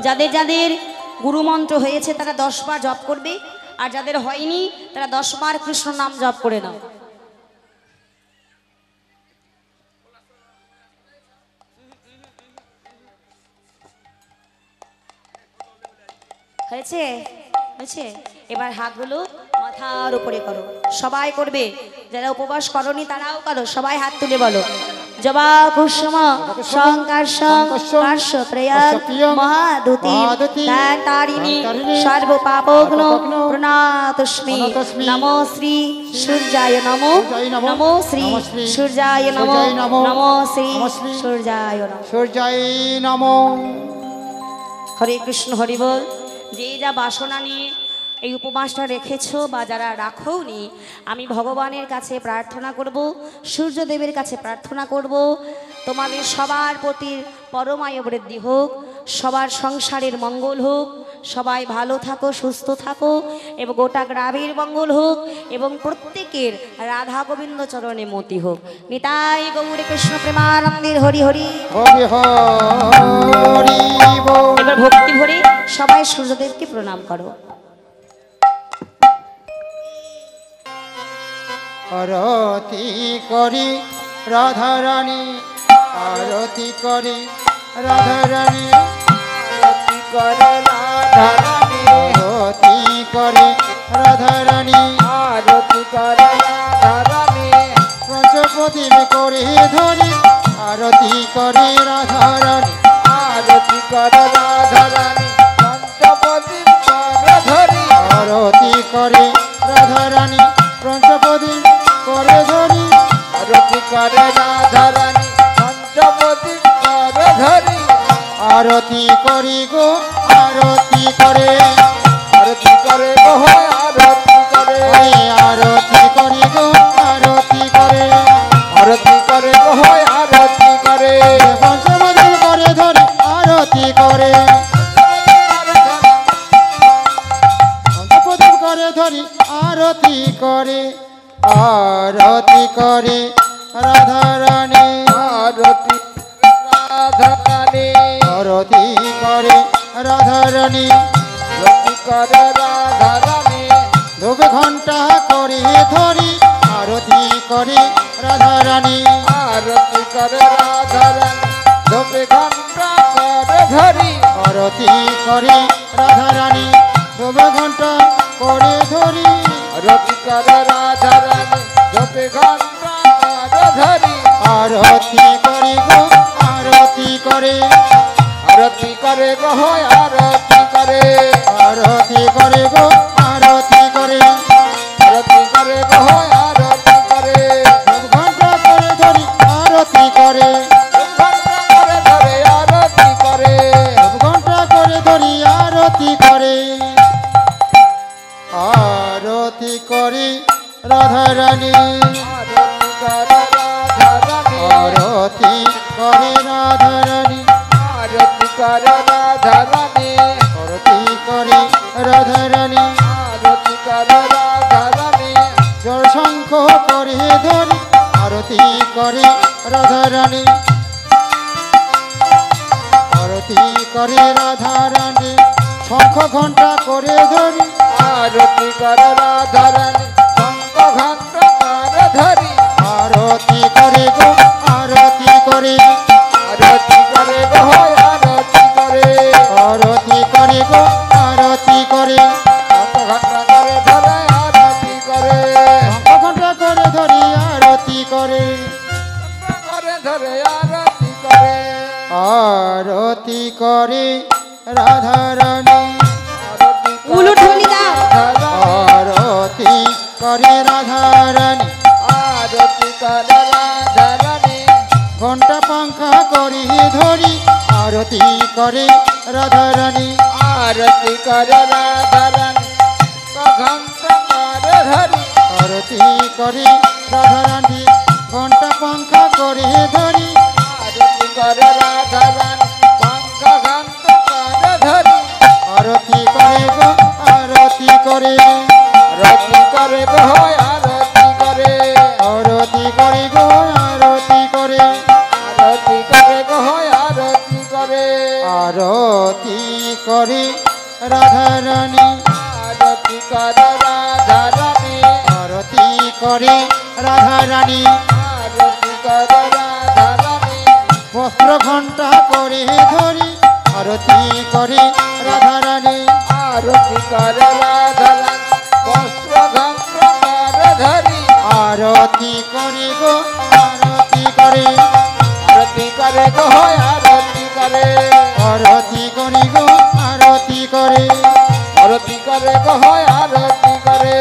যাদের যাদের গুরুমন্ত্র হয়েছে তারা 10 বার জপ করবে, আর যাদের হয়নি তারা 10 বার কৃষ্ণ নাম জপ করে নাও। হয়েছে হয়েছে। এবার হাতগুলো মাথার উপরে করো, সবাই করবে, যারা উপবাস করনি তারাও করো, সবাই হাত তুলে বলো জবা কুসুম শঙ্কর্ষং কাশ্যপ্রিয়ং মহাদুতি ধ্যান তারিণী সর্বপাপগ্নো প্রণতস্মি নমো শ্রী সূর্যায় নমো নমো শ্রী সূর্যায় নমো নমো শ্রী সূর্যায় নমো। সূর্যায় নমঃ। হরে কৃষ্ণ হরি বল। যে যা বাসনা নিয়ে এই উপবাসটা রেখেছো বা যারা রাখোনি, আমি ভগবানের কাছে প্রার্থনা করব, সূর্যদেবের কাছে প্রার্থনা করব, তোমাদের সবার প্রতি পরমায়ু বৃদ্ধি হোক, সবার সংসারের মঙ্গল হোক, সবাই ভালো থাকো সুস্থ থাকো, এবং গোটা গ্রামের মঙ্গল হোক, এবং প্রত্যেকের রাধা গোবিন্দ চরণে মতি হোক। নিতাই গৌর কৃষ্ণ প্রেমানন্দের হরি হরি। হরি হরি বল। এবার ভক্তি ভরে সবাই সূর্যদেবকে প্রণাম করো। আরতি করি রাধারানী, আরতি করি রাধারানী, আরতি করে রাধারানী, আরতি করি রাধারানী, আরতি করে রাধারানী, পঞ্চপ্রদীপ করে ধরি, আরতি করে রাধারানী, আরতি করে রাধারানী, পঞ্চপ্রদীপ করে ধরি, আরতি করে রাধারানী, পঞ্চপদী করে ধরি আরতি করে রাধারানী পঞ্চপদী করে ধরি আরতি করি গো আরতি করে আরতি করে গো আরতি করে আরতি করি গো আরতি করে আরতি করে গো আরতি করে পঞ্চপদী করে ধরি আরতি করে পঞ্চপদী করে ধরি আরতি করে আরতি করে রাধারানী আরতি রাধারানী আরতি করে রাধারানী আরতি করে রাধারানী ধূপ ঘণ্টা করে ধরি আরতি করে রাধারানী আরতি করে রাধারানী ধূপ ঘণ্টা করে ধরি আরতি করে রাধারানী ধূপ ঘণ্টা করে ধরি আরতি করে রাধারানী ধূপ ঘণ্টা করে ধরি আরতি করি গো আরতি করে আরতি করে গো আরতি করে আরতি করে গো আরতি করে আরতি করে গো আরতি করে ধূপ ঘণ্টা করে ধরি আরতি করে ঘণ্টা করে ধরে আরতি করে ধূপ ঘণ্টা করে ধরি আরতি করে আরতি করে রাধারানী আরতি করে রাধারানী আরতি করে রাধারানী আরতি করে রাধারানী আরতি করে রাধারানী আরতি করে রাধারানী জল শঙ্খ করে ধরি আরতি করে রাধারানী আরতি করে রাধারানী শঙ্খ ঘণ্টা করে ধরি আরতি করে রাধারানী শঙ্খ ঘণ্টা করে ধরি আরতি করে গো আরতি করে আরতি করে গো আরতি করে আরতি করে গো আরতি করে শঙ্খ ঘণ্টা করে ধরে আরতি করে শঙ্খ ঘণ্টা করে ধরি আরতি করে করে ধরে আরতি করে আরতি করে রাধারানী আরতি উলুধ্বনি দাও। আরতি করে রাধারানী আরতি করে রাধারানী ঘণ্টা পাঙ্খা করি ধরি আরতি করে রাধারানী আরতি করে রাধারানী ঘণ্টা করে ধরি আরতি করে রাধারানী ঘণ্টা পাঙ্খা করে ধরি আরতি করে রাধারানী পঙ্খা ঘণ্টা করে ধরি আরতি করে গো আরতি করে আরতি করে গো আরতি করে আরতি করে গো আরতি করে আরতি করে গো আরতি করে আরতি করে রাধারানী আরতি করে রাধারানী আরতি করে রাধারানী আরতি করে রাধারানী বস্ত্র ঘণ্টা করে ধরি আরতি করে রাধারানী আরতি করে রাধারানী বস্ত্র ঘণ্টা করে ধরি আরতি করে গো আরতি করে আরতি করে গো আরতি করে আরতি করি গো আরতি করে আরতি করে গো আরতি করে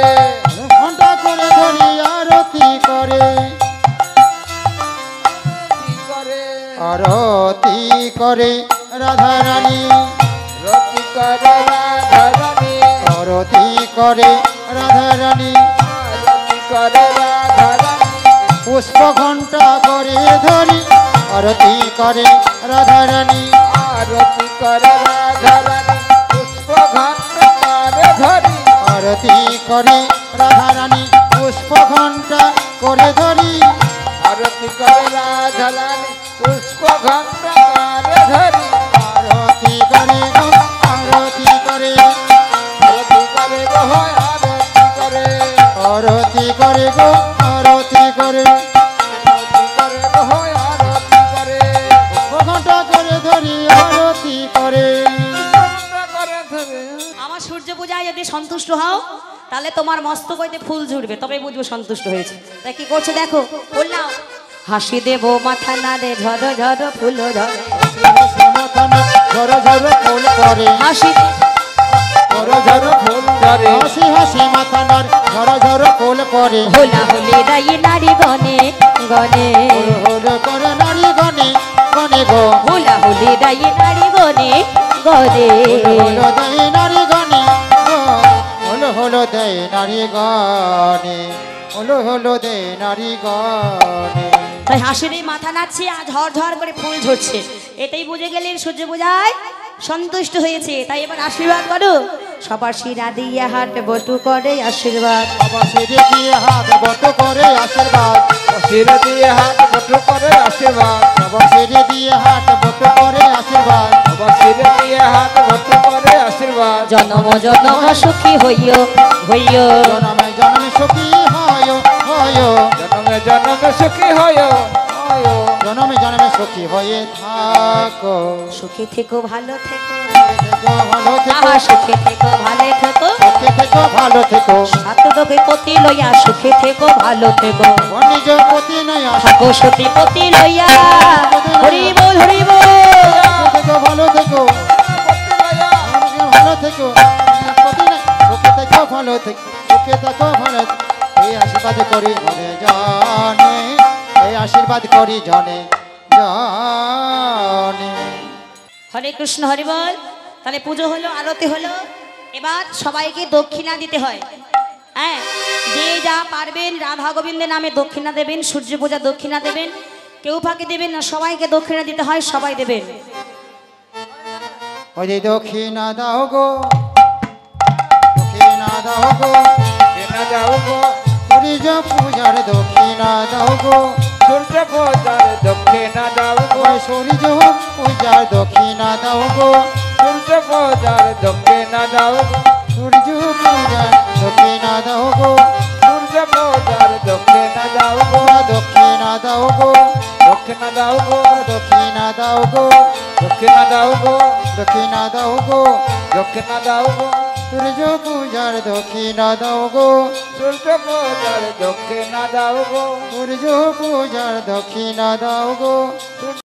ঘণ্টা করে ধরি আরতি করে আরতি করে আরতি করে রাধারানী আরতি করে রাধারানী আরতি করে রাধারানী আরতি করে রাধারানী পুষ্প ঘণ্টা করে ধরি আরতি করে রাধারানী আরতি করে রাধারানী পুষ্প ঘণ্টা করে ধরি আরতি করে রাধারানী পুষ্প ঘণ্টা করে ধরি আরতি করে রাধারানী পুষ্প ঘণ্টা করে ধরি আরতি করে গো আরতি করে আরতি করে গো আরতি করে আরতি করে গো আরতি করে আরতি করে গো আরতি করে পুষ্প ঘণ্টা করে ধরি আরতি করে ঘণ্টা করে ধরে আমার সূর্য পূজায় যদি সন্তুষ্ট হও তাহলে তোমার মস্তক হইতে ফুল ঝুড়বে তবে বুঝবো সন্তুষ্ট হয়েছে। তাই কি করছে দেখো, বললাম হাসি দেব মাথা না রে ঝড় ঝড় ফুল ঝড় ঝর ঝর ফুল করে হাসি ঝর ঝর ফুল ঝরে হাসি হাসি মাথা নার ঝর ঝর ফুল পরে হোলা হোলি রাই নারী গনে গনে হলো হলো করে নারী গনে গনে গো হোলা হোলি রাই নারী গনে গনে হলো দেয় নারী গনে গো হলো হলো দেয় নারী গনে হলো হলো দেয় নারী গনে তাই হাসির এই মাথা নাচছে আর ঝড় ঝড় করে ফুল ঝরছে, এটাই বুঝে গেলেন সূর্য পূজায় সন্তুষ্ট হয়েছে। তাই এবার আশীর্বাদ করো, সবার শিরা দিয়ে হাত বটু করে আশীর্বাদ। বাবা সিঁড়ি দিয়ে হাত বটো করে আশীর্বাদ শির দিয়ে হাত বটু করে আশীর্বাদ বাবা সিঁড়ি দিয়ে হাত বটো করে আশীর্বাদ বাবা শির দিয়ে হাত বটু করে আশীর্বাদ জনম জনম সুখী হইও হইও জনমে জনমে সুখী হয় হয় জনমে জনমে সুখী হয় জনমে জনমে সুখী হয়ে থাকো সুখী থেকো ভালো থেকো থেকো ভালো থেকো আহা সুখী থেকো ভালো থেকো সুখে থেকো ভালো থেকো সাত লোকে পতি লইয়া সুখী থেকো ভালো থেকো নিজ প্রতি নয় থাকো সতী পতি লইয়া হরি বল হরি বল। থেকো ভালো থেকো ভালো থেকো প্রতি নয় সুখে থেকো ভালো থেকো সুখে থেকো ভালো এই আশীর্বাদ করি মনে জানে এই আশীর্বাদ করি জানে জানে হরে কৃষ্ণ হরি বল। তাহলে পুজো হলো, আরতি হলো, এবার সবাইকে দক্ষিণা দিতে হয়। হ্যাঁ, যে যা পারবেন রাধা গোবিন্দের নামে দক্ষিণা দেবেন, সূর্য পূজা দক্ষিণা দেবেন, কেউ ফাঁকি দেবেন না, সবাইকে দক্ষিণা দিতে হয়, সবাই দেবেন। ওই যে দক্ষিণা দাও গো দক্ষিণা দাও গো কেনা যাও গো হরিজ পূজার দক্ষিণা দাও গো সূর্য পূজার দক্ষিণা দাও গো ওই সূর্য পূজার দক্ষিণা দাও গো সূর্য পূজার দক্ষিণা দাও গো সূর্য পূজার দক্ষিণা দাও গো সূর্য পূজার দক্ষিণা দাও গো দক্ষিণা দাও গো দক্ষিণা দাও গো দক্ষিণা দাও গো দক্ষিণা দাও গো দক্ষিণা দাও গো দক্ষিণা দাও গো সূর্য পূজার দক্ষিণা দাও গো সূর্য পূজার দক্ষিণা দাও গো সূর্য পূজার দক্ষিণা দাও গো